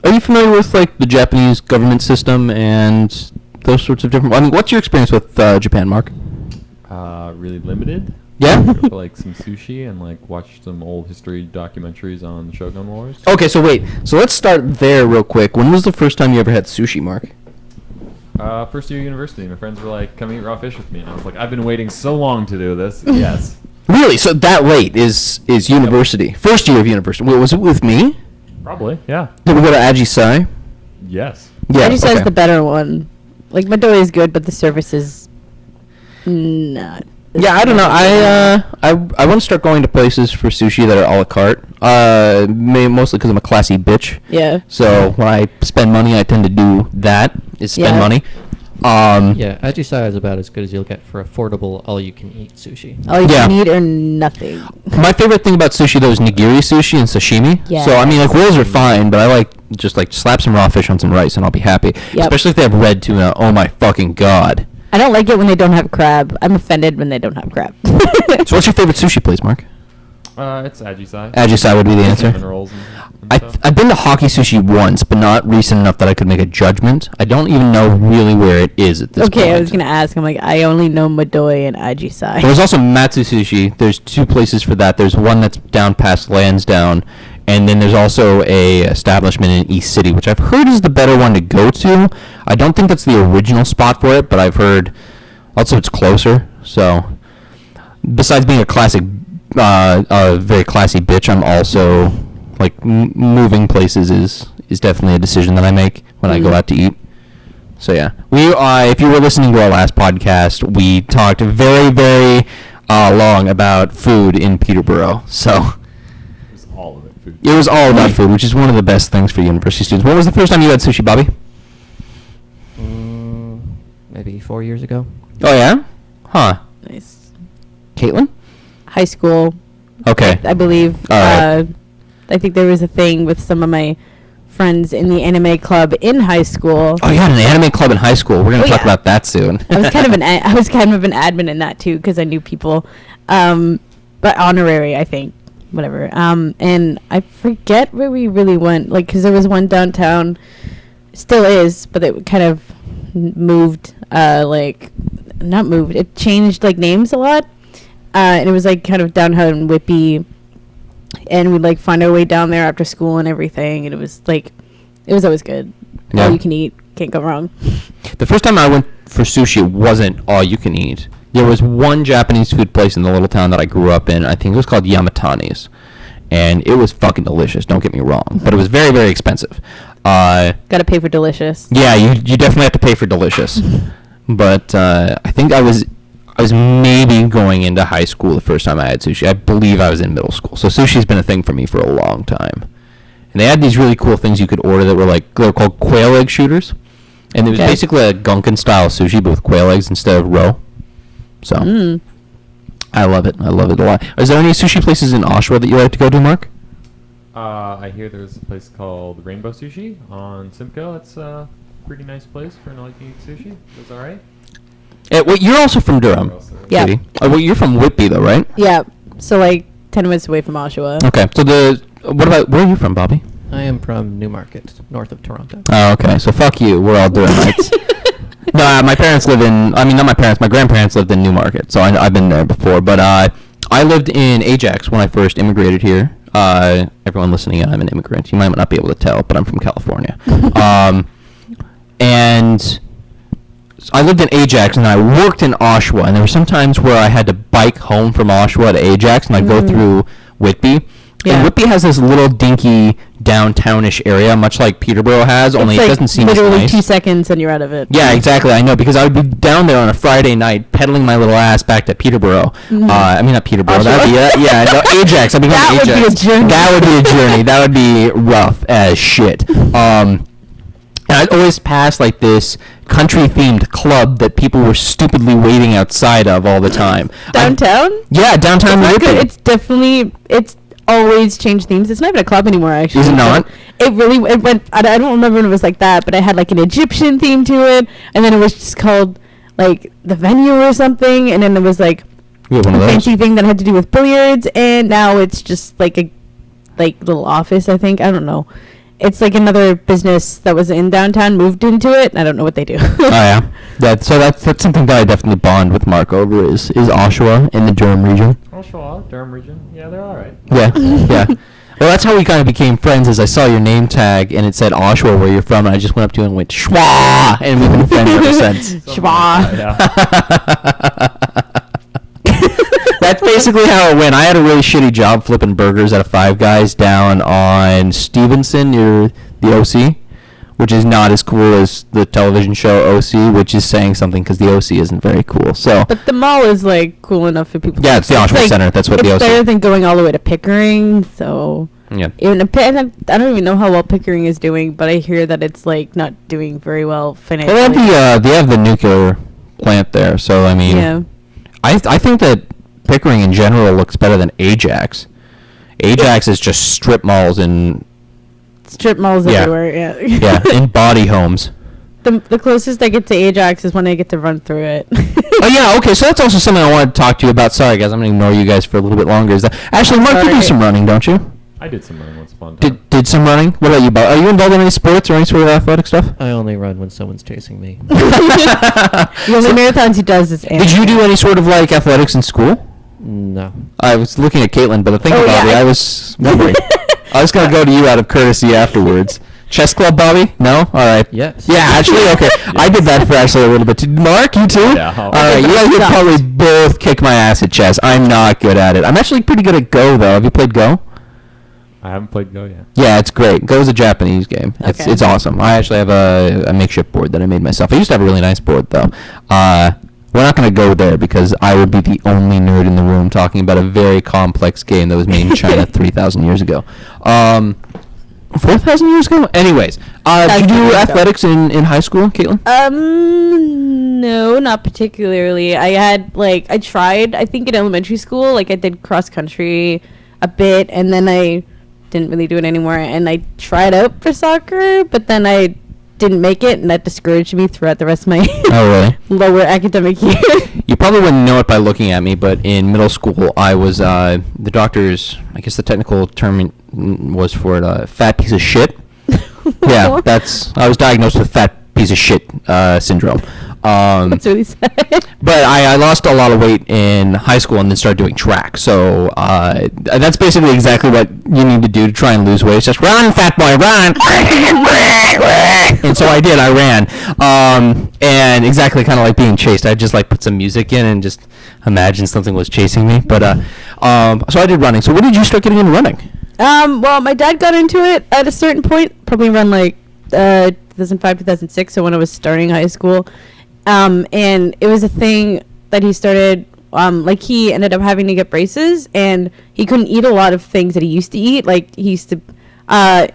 Are you familiar with like the Japanese government system and those sorts of different? I mean, what's your experience with Japan, Mark? Really limited. Yeah. Go for, like some sushi and like watch some old history documentaries on the Shogun Wars. Okay, so wait. So let's start there real quick. When was the first time you ever had sushi, Mark? First year of university. My friends were like, "Come eat raw fish with me," and I was like, "I've been waiting so long to do this." Yes. Really? So that late is university? Yep. First year of university. Wait, was it with me? Probably. Yeah. Did we go to Ajisai? Yes. Yeah. Ajisai is the better one. Like Midori is good, but the service is not. Yeah, I don't know. I want to start going to places for sushi that are a la carte. Mostly because I'm a classy bitch. Yeah. So when I spend money, I tend to do that. Is spend money. Yeah, Ajisai is about as good as you'll get for affordable all-you-can-eat sushi. All you can eat or nothing. My favorite thing about sushi though is nigiri sushi and sashimi. Yeah. So I mean, like rolls are fine, but I like just like slap some raw fish on some rice and I'll be happy. Yep. Especially if they have red tuna. Oh my fucking god. I don't like it when they don't have crab. I'm offended when they don't have crab. So what's your favorite sushi place, Mark? It's Ajisai. Ajisai would be the answer. Cinnamon rolls and stuff. I've been to Hockey Sushi once, but not recent enough that I could make a judgment. I don't even know really where it is at this point. Okay, I was gonna ask. I'm like, I only know Midori and Ajisai. There's also Matsu Sushi. There's 2 places for that. There's one that's down past Lansdowne, and then there's also a establishment in East City, which I've heard is the better one to go to. I don't think that's the original spot for it, but I've heard also it's closer. So, besides being a classic, a very classy bitch, I'm also like moving places is definitely a decision that I make when I go out to eat. So yeah, if you were listening to our last podcast, we talked very, very long about food in Peterborough. So It was all of it. Food. it was all about food, which is one of the best things for university students. When was the first time you had sushi, Bobby? Maybe 4 years ago. Oh yeah, huh? Nice. Kaitlin? High school, Okay. I believe. All right. I think there was a thing with some of my friends in the anime club in high school. Oh, you had an anime club in high school. We're gonna talk about that soon. I was kind of an admin in that too because I knew people, but honorary, I think, whatever. And I forget where we really went, like, because there was one downtown, still is, but it kind of moved, not moved. It changed like names a lot, and it was like kind of downtown in Whitby. And we'd like find our way down there after school and everything, and it was always good. Yeah. All you can eat, can't go wrong. The first time I went for sushi, it wasn't all you can eat. There was one Japanese food place in the little town that I grew up in. I think it was called Yamatani's, and it was fucking delicious. Don't get me wrong, but it was very, very expensive. Gotta pay for delicious. Yeah, you definitely have to pay for delicious. But I think I was maybe going into high school the first time I had sushi. I believe I was in middle school. So sushi's been a thing for me for a long time. And they had these really cool things you could order that were like, they were called quail egg shooters. And it was basically a Gunkin style sushi, but with quail eggs instead of roe. So I love it. I love it a lot. Is there any sushi places in Oshawa that you like to go to, Mark? I hear there's a place called Rainbow Sushi on Simcoe. It's a pretty nice place for an all-you-can-eat sushi. It's all right. Well, you're also from Durham. Yeah. Well, you're from Whitby, though, right? Yeah. So like 10 minutes away from Oshawa. Okay. So where are you from, Bobby? I am from Newmarket, north of Toronto. Oh, okay. So fuck you. We're all Durhamites. No, my parents live in. I mean, not my parents. My grandparents lived in Newmarket, so I've been there before. But I lived in Ajax when I first immigrated here. Everyone listening, I'm an immigrant. You might not be able to tell, but I'm from California. And I lived in Ajax, and I worked in Oshawa, and there were some times where I had to bike home from Oshawa to Ajax, and I'd go through Whitby. Yeah. And Whitby has this little dinky downtownish area, much like Peterborough has, only it doesn't seem as nice. Literally 2 seconds and you're out of it. Yeah, exactly. I know, because I would be down there on a Friday night pedaling my little ass back to Peterborough. I mean, not Peterborough. That would be, no, Ajax. I'd be going to Ajax. That would be a journey. That would be a journey. That would be rough as shit. And I'd always pass like this country-themed club that people were stupidly waiting outside of all the time. Downtown? Yeah, downtown Whitby. It's always changed themes. It's not even a club anymore, actually. Is it not? It went, I don't remember when it was like that, but it had like an Egyptian theme to it, and then it was just called like the venue or something, and then there was like a fancy thing that had to do with billiards, and now it's just like a little office, I think. I don't know. It's like another business that was in downtown moved into it. I don't know what they do. Oh yeah, that's something that I definitely bond with Mark over is Oshawa in the Durham region. Oshawa, Durham region. Yeah, they're all right. Yeah, yeah. Well, that's how we kind of became friends. As I saw your name tag and it said Oshawa, where you're from, and I just went up to you and went Schwa, and we've been friends ever since. Schwa. That's basically how it went. I had a really shitty job flipping burgers at a Five Guys down on Stevenson near the OC, which is not as cool as the television show OC, which is saying something because the OC isn't very cool. So, but the mall is like cool enough for people. Yeah, it's the Oshawa Center. That's what the OC. It's better than going all the way to Pickering. So yeah, even I don't even know how well Pickering is doing, but I hear that it's like not doing very well financially. Well, they have the nuclear plant there, so I mean, yeah. I think that Pickering in general looks better than Ajax. Ajax is just strip malls and strip malls everywhere. Yeah. Yeah, and body homes. The closest I get to Ajax is when I get to run through it. Oh yeah, okay. So that's also something I wanted to talk to you about. Sorry, guys, I'm gonna ignore you guys for a little bit longer. Is that actually, Mark? You do some running, don't you? I did some running once upon a time. Did some running? What about you, Bob? Are you involved in any sports or any sort of athletic stuff? I only run when someone's chasing me. The only marathons he does is Did you do any sort of like athletics in school? No. I was looking at Kaitlin, but the thing about it, I was wondering. I was gonna go to you out of courtesy afterwards. Chess club, Bobby? No? All right. Yes. Yeah, actually, okay. Yes. I did that for actually a little bit too. Mark, you too? Yeah. All right, you guys would probably both kick my ass at chess. I'm not good at it. I'm actually pretty good at Go, though. Have you played Go? I haven't played Go yet. Yeah, it's great. Go is a Japanese game. It's awesome. I actually have a makeshift board that I made myself. I used to have a really nice board, though. We're not going to go there because I would be the only nerd in the room talking about a very complex game that was made in China 3,000 years ago. 4,000 years ago? Anyways, did you do athletics in high school, Kaitlin? No, not particularly. I tried, I think in elementary school, like I did cross country a bit, and then I didn't really do it anymore, and I tried out for soccer, but then I didn't make it, and that discouraged me throughout the rest of my lower academic year. You probably wouldn't know it by looking at me, but in middle school, I was the doctor's, I guess the technical term was for it, fat piece of shit. Yeah, I was diagnosed with fat piece of shit syndrome. That's really sad. But I lost a lot of weight in high school and then started doing track. So that's basically exactly what you need to do to try and lose weight. It's just run, fat boy, run. And so I did. I ran. And exactly kind of like being chased. I just like put some music in and just imagine something was chasing me. But so I did running. So when did you start getting into running? Well, my dad got into it at a certain point, probably around like 2005, 2006, so when I was starting high school. And it was a thing that he started, like he ended up having to get braces, and he couldn't eat a lot of things that he used to eat. Like he used to have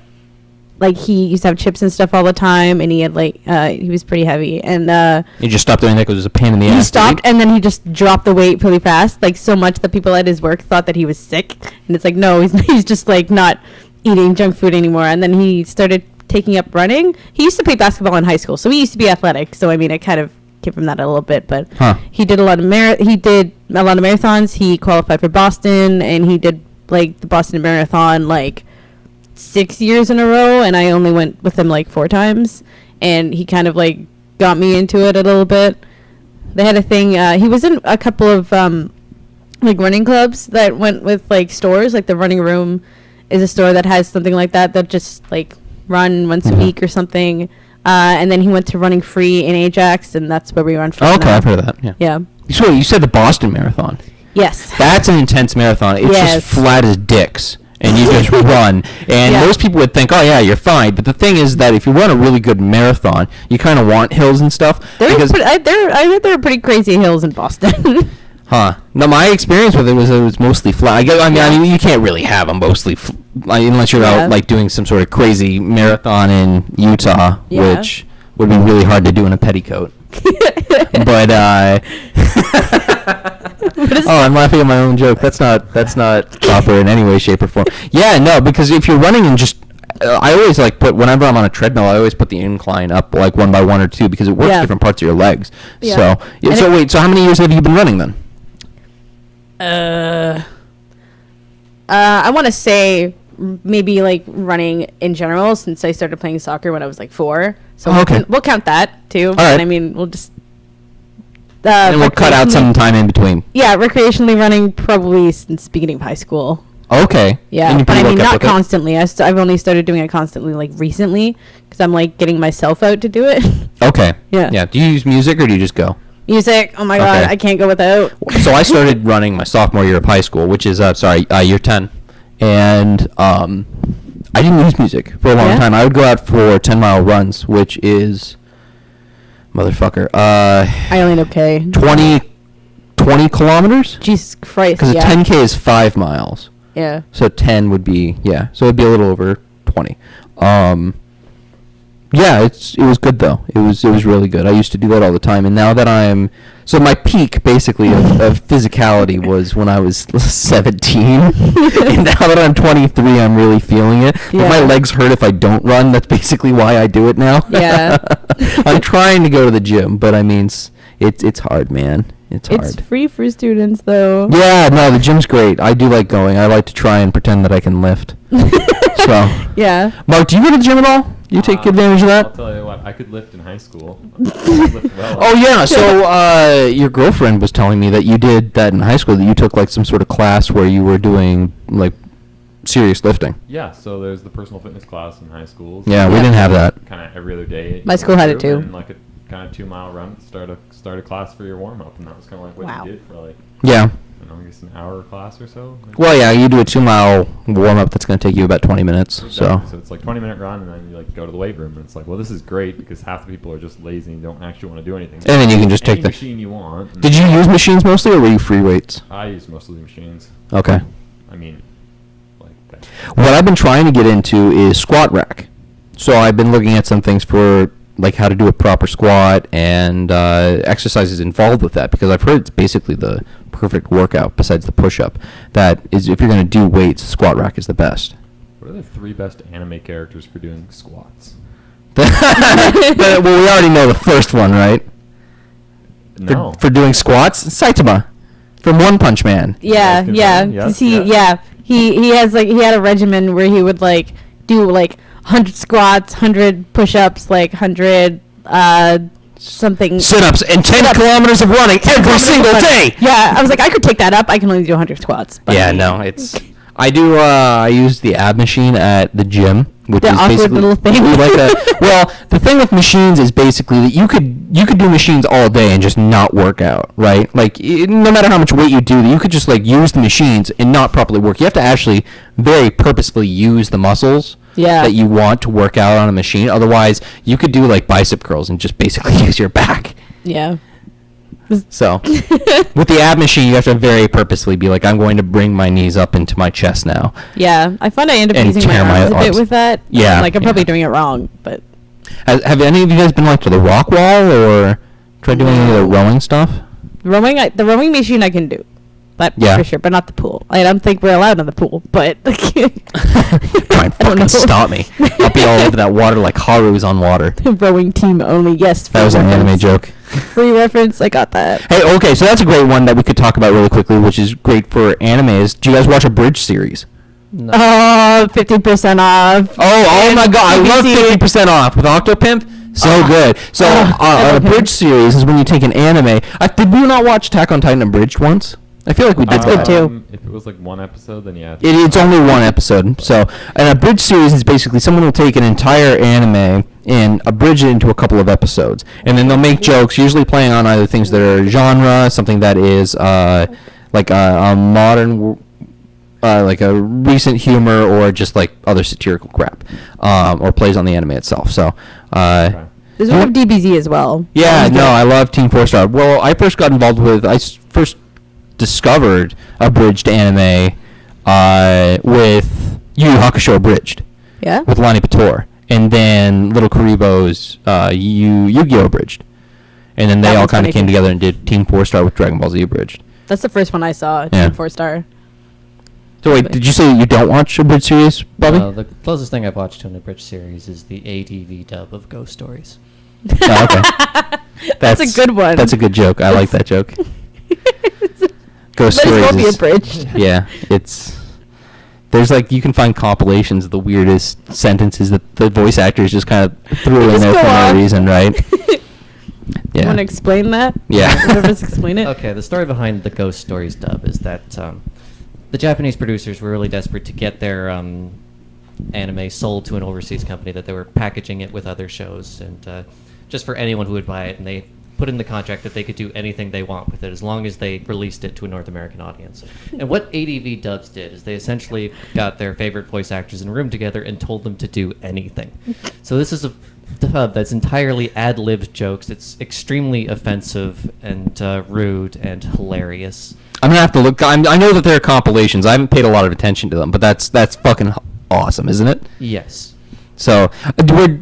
chips and stuff all the time, and he had he was pretty heavy, and he just stopped doing that because it was a pain in the ass. He stopped, and then he just dropped the weight really fast, like so much that people at his work thought that he was sick, and it's like, no, he's just like not eating junk food anymore. And then he started taking up running. He used to play basketball in high school, so he used to be athletic, so I mean, I kind of give him that a little bit, but he did a lot of marathons. He qualified for Boston, and he did like the Boston Marathon like 6 years in a row, and I only went with him like 4 times, and he kind of like got me into it a little bit. They had a thing, he was in a couple of like running clubs that went with like stores, like the Running Room is a store that has something like that just like run once a week or something. And then he went to Running Free in Ajax, and that's where we run from. Okay, I've heard of that. Yeah. So you said the Boston Marathon. Yes. That's an intense marathon. It's just flat as dicks, and you just run. And most people would think, oh yeah, you're fine. But the thing is that if you run a really good marathon, you kind of want hills and stuff. I heard there are pretty crazy hills in Boston. Huh. No, my experience with it was mostly flat. I mean, you can't really have them mostly unless you're out like doing some sort of crazy marathon in Utah, which would be really hard to do in a petticoat. But I'm laughing at my own joke. That's not proper in any way, shape, or form. Yeah, no, because if you're running and just I always like put, whenever I'm on a treadmill, I always put the incline up like 1 by 1 or 2 because it works different parts of your legs. Yeah. So how many years have you been running then? I want to say maybe like running in general, since I started playing soccer when I was like 4. So we'll count that too. All right. I mean, we'll just and we'll cut out some time in between. Yeah, recreationally running probably since beginning of high school. Okay. Yeah, but I mean not constantly. I've only started doing it constantly like recently because I'm like getting myself out to do it. Okay. Yeah. Yeah. Do you use music or do you just go? Music. Oh my god, I can't go without. So I started running my sophomore year of high school, which is year 10, and I didn't use music for a long time. I would go out for 10-mile runs, which is motherfucker. I only know K. 20 kilometers? Jesus Christ. Because a 10K is 5 miles. Yeah. So 10 would be, so it'd be a little over 20. It was good though. It was really good. I used to do that all the time, and now that so my peak basically of physicality was when I was 17, and now that I'm 23, I'm really feeling it. Yeah. My legs hurt if I don't run. That's basically why I do it now. Yeah. I'm trying to go to the gym, but I mean, it's hard, man. It's hard. It's free for students though. Yeah, no, the gym's great. I do like going. I like to try and pretend that I can lift. So. Yeah. Mark, do you go to the gym at all? You take advantage of that? I'll tell you what, I could lift in high school. Lift well. Oh, yeah. So your girlfriend was telling me that you did that in high school, that you took like some sort of class where you were doing like serious lifting. Yeah, so there's the personal fitness class in high schools. Yeah, we didn't have that. Kind of every other day. My school had it too. And like a kind of 2-mile run, start a class for your warm-up, and that was kind of like what you did for like, yeah. I don't know, I guess an hour class or so. Well, yeah, you do a 2-mile warm-up that's going to take you about 20 minutes. Exactly. So it's like 20-minute run, and then you like go to the weight room, and it's like, well, this is great because half the people are just lazy and don't actually want to do anything. And then you can just take the machine you want. Did you use machines mostly, or were you free weights? I use mostly machines. Okay. I mean, like that. What I've been trying to get into is squat rack. So I've been looking at some things for like how to do a proper squat and exercises involved with that, because I've heard it's basically the perfect workout besides the push-up. That is, if you're going to do weights, squat rack is the best. What are the 3 best anime characters for doing squats? Well, we already know the first one, right? No. For doing squats, Saitama from One Punch Man. Yeah, yeah. Yes, He has like, he had a regimen where he would like do like 100 squats, 100 push-ups, like 100 something Sit-ups and 10 kilometers of running every single day. Yeah, I was like, I could take that up. I can only do 100 squats. But Yeah, no, it's. I use the ab machine at the gym, which The is awkward basically little thing. well, the thing with machines is basically that you could do machines all day and just not work out, right? Like no matter how much weight you do, you could just like use the machines and not properly work. You have to actually very purposefully use the muscles that you want to work out on a machine. Otherwise, you could do like bicep curls and just basically use your back. Yeah. So, with the ab machine, you have to very purposely be like, I'm going to bring my knees up into my chest now. Yeah, I find I end up And using my tear my arms a bit arms. with that. Yeah, Like, I'm probably doing it wrong, but... Have any of you guys been like to the rock wall or tried doing any of the rowing stuff? The rowing machine I can do. That for sure, but not the pool. I don't think we're allowed in the pool, but... Try and fucking stop me. I'll be all over that water like Haru's on water. Rowing team only, yes. That was an anime joke. Free reference, I got that. Hey, okay, so that's a great one that we could talk about really quickly, which is great for anime. Do you guys watch a bridge series? No. Oh, 50% off. Oh my god, I love BBC. 50% off with Octopimp. So good. So a bridge series is when you take an anime. Did we not watch Attack on Titan abridged once? I feel like we did. It's good too. If it was like one episode, then yeah. It's only one episode. So, and a bridge series is basically someone will take an entire anime and abridge it into a couple of episodes, and then they'll make jokes, usually playing on either things that are genre, something that is like a modern, like a recent humor, or just like other satirical crap, or plays on the anime itself. So. Okay. There's one of DBZ as well. Yeah, no, I love Team 4-Star. Well, I first got involved with, first discovered abridged anime with Yu Yu Hakusho abridged. Yeah? With Lani Pator. And then Little Karibo's Yu-Gi-Oh! Abridged. And then they all kind of came together and did Team 4-Star with Dragon Ball Z abridged. That's the first one I saw, Yeah. Team 4-Star. So wait, did you say you don't watch abridged series, Bobby? The closest thing I've watched to an abridged series is the ADV dub of Ghost Stories. Oh, okay. That's a good one. That's a good joke. I like that joke. Ghost Might as Stories well be is- abridged. Yeah, there's like, you can find compilations of the weirdest sentences that the voice actors just kind of threw in there for no reason, right? You want to explain that? Yeah. Whoever's explain it. Okay, the story behind the Ghost Stories dub is that the Japanese producers were really desperate to get their anime sold to an overseas company, that they were packaging it with other shows, and just for anyone who would buy it, and they put put in the contract that they could do anything they want with it as long as they released it to a North American audience. And what ADV Dubs did is they essentially got their favorite voice actors in a room together and told them to do anything. So this is a dub that's entirely ad-libbed jokes. It's extremely offensive and rude and hilarious. I'm gonna have to look. I know that there are compilations. I haven't paid a lot of attention to them, but that's fucking awesome, isn't it? Yes. So, wait,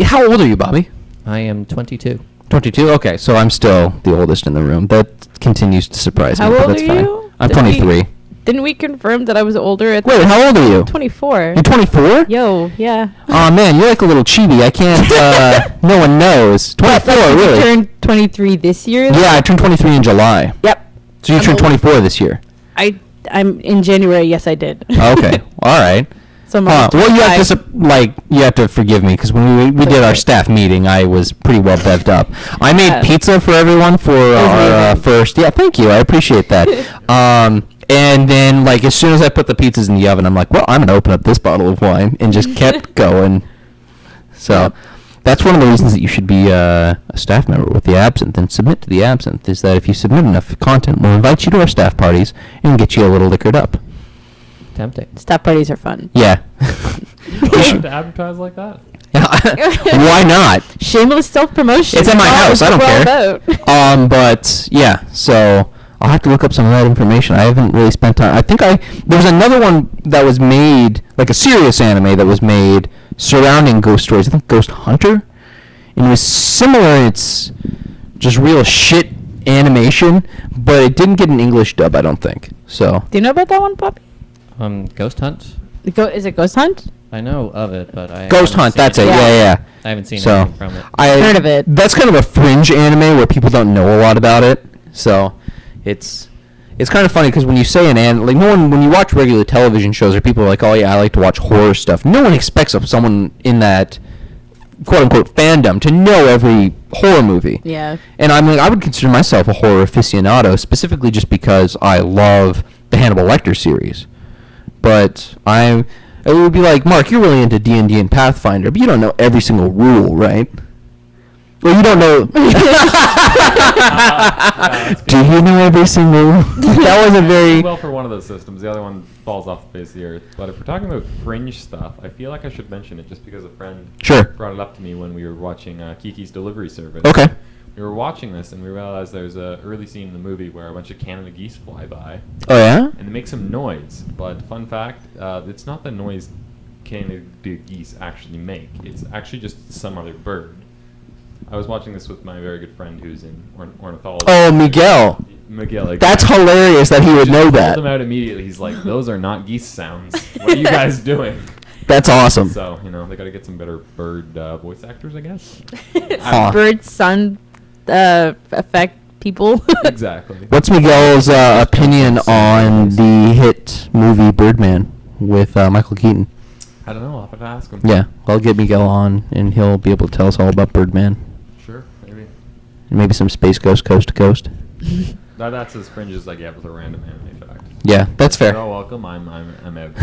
how old are you, Bobby? I am 22. 22? Okay, so I'm still the oldest in the room. That continues to surprise me, but that's fine. I'm 23. Didn't we confirm that I was older at Wait, how old are you? 24. You're 24? Yo, yeah. Oh man, you're like a little chibi. I can't, no one knows. 24, really? You turned 23 this year? Yeah, I turned 23 in July. Yep. So you turned 24 this year? I'm in January, yes I did. Okay, alright. So well, you have to forgive me because when we did our staff meeting, I was pretty well bevved up. I made pizza for everyone for our first. Yeah, thank you. I appreciate that. And then, like, as soon as I put the pizzas in the oven, I'm like, well, I'm gonna open up this bottle of wine, and just kept going. So that's one of the reasons that you should be a staff member with the Absynthe and submit to the Absynthe. Is that if you submit enough content, we'll invite you to our staff parties and get you a little liquored up. Tempting. Staff parties are fun. Yeah. You should advertise like that. Why not? Shameless self-promotion. It's at my house. I don't care. But yeah, so I'll have to look up some of that information. I haven't really spent time. I think there was another one that was made, like a serious anime that was made surrounding ghost stories. I think Ghost Hunter, and it was similar. It's just real shit animation, but it didn't get an English dub. I don't think so. Do you know about that one, Poppy? Ghost Hunt? Is it Ghost Hunt? I know of it, but I Ghost Hunt, that's it. Yeah. I haven't seen anything from it. I heard of it. That's kind of a fringe anime where people don't know a lot about it. So it's kind of funny because when you say like no one, when you watch regular television shows, or people are like, oh yeah, I like to watch horror stuff. No one expects of someone in that quote unquote fandom to know every horror movie. Yeah. And I mean, I would consider myself a horror aficionado, specifically just because I love the Hannibal Lecter series. But it would be like, Mark, you're really into D&D and Pathfinder, but you don't know every single rule, right? Well, you don't know. Do you know every single rule? That was a very... Well, for one of those systems. The other one falls off the face of the earth. But if we're talking about fringe stuff, I feel like I should mention it just because a friend brought it up to me when we were watching Kiki's Delivery Service. Okay. We were watching this, and we realized there's an early scene in the movie where a bunch of Canada geese fly by. Oh, yeah? And they make some noise. But fun fact, it's not the noise Canada geese actually make. It's actually just some other bird. I was watching this with my very good friend who's in ornithology. Oh, Miguel. Exactly. That's hilarious that he would know that. Pulled him out immediately. He's like, those are not geese sounds. What are you guys doing? That's awesome. So, they got to get some better bird voice actors, I guess. Bird sound affect people. Exactly. What's Miguel's opinion on the hit movie Birdman with Michael Keaton? I don't know. I'll have to ask him. Yeah, I'll get Miguel on, and he'll be able to tell us all about Birdman. Sure, maybe. And maybe some Space Ghost Coast to Coast. That's as fringe as I get with a random anime fact. Yeah, that's fair. You're all welcome. I'm out.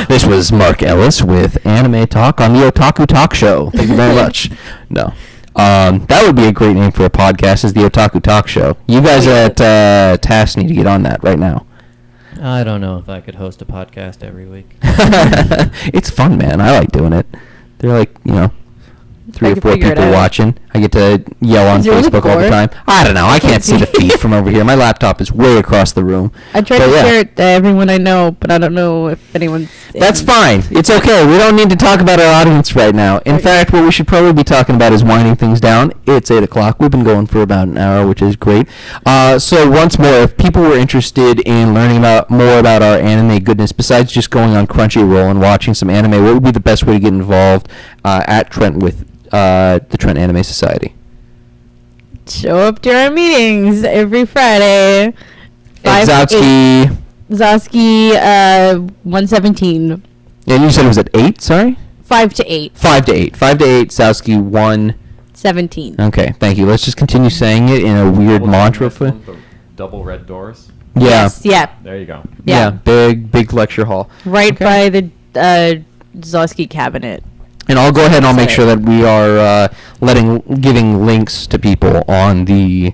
This was Mark Ellis with Anime Talk on the Otaku Talk Show. Thank you very much. No. That would be a great name for a podcast, is the Otaku Talk Show. You guys at TAS need to get on that right now. I don't know if I could host a podcast every week. It's fun, man. I like doing it. They're like, 3 or 4 people watching. I get to yell on Facebook all the time. I don't know. I can't see the feed from over here. My laptop is way across the room. I try to share it to everyone I know, but I don't know if anyone's... That's fine. It's okay. We don't need to talk about our audience right now. In fact, what we should probably be talking about is winding things down. It's 8 o'clock. We've been going for about an hour, which is great. So once more, if people were interested in learning more about our anime goodness, besides just going on Crunchyroll and watching some anime, what would be the best way to get involved at Trent with the Trent Anime Society? Show up to our meetings every Friday. Zowski 117. Yeah, you said it was at 8, sorry? 5 to 8. 5 to 8. 5 to 8, Zowski 117. Okay, thank you. Let's just continue saying it in a weird mantra. Double red doors. Yeah. Yes, yeah. There you go. Yeah, big lecture hall. Right by the Zowski cabinet. And I'll go ahead and I'll make sure that we are giving links to people on the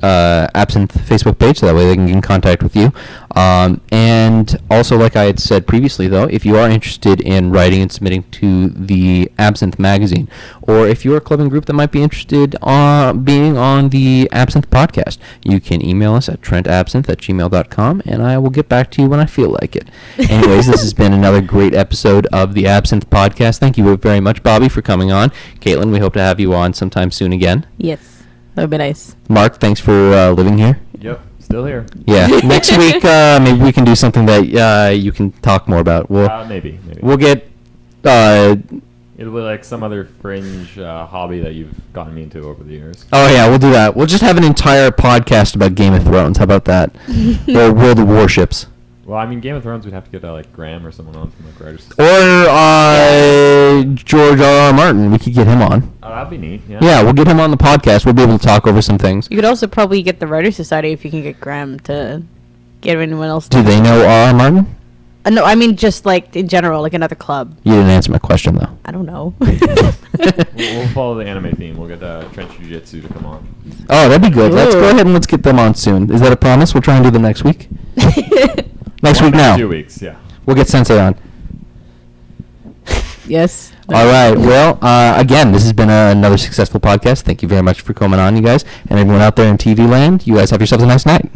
Absynthe Facebook page, so that way they can get in contact with you. And also, like I had said previously, though, if you are interested in writing and submitting to the Absynthe magazine, or if you're a club and group that might be interested being on the Absynthe podcast, you can email us at trentabsynthe@gmail.com, and I will get back to you when I feel like it. Anyways, this has been another great episode of the Absynthe podcast. Thank you very much, Bobby, for coming on. Kaitlin, we hope to have you on sometime soon again. Yes. That would be nice. Mark, thanks for living here. Yep, still here. Yeah, next week maybe we can do something that you can talk more about. Maybe. We'll get. It'll be like some other fringe hobby that you've gotten me into over the years. Oh yeah, we'll do that. We'll just have an entire podcast about Game of Thrones. How about that? Or World of Warships. Well, I mean, Game of Thrones, we'd have to get like Graham or someone on from like Writers. Or George R.R. Martin. We could get him on. Oh, that'd be neat. Yeah. Yeah, we'll get him on the podcast. We'll be able to talk over some things. You could also probably get the Writers Society if you can get Graham to get anyone else. Do they know R.R. Martin? No, I mean just like in general, like another club. You didn't answer my question though. I don't know. We'll follow the anime theme. We'll get Trent Jiu-Jitsu to come on. Oh, that'd be good. Ooh. Let's go ahead and let's get them on soon. Is that a promise? We'll try and do them next week. Next week now. 2 weeks, yeah. We'll get Sensei on. Yes. All right. Well, again, this has been another successful podcast. Thank you very much for coming on, you guys. And everyone out there in TV land, you guys have yourselves a nice night.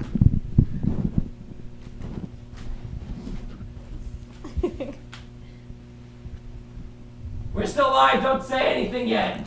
We're still live. Don't say anything yet.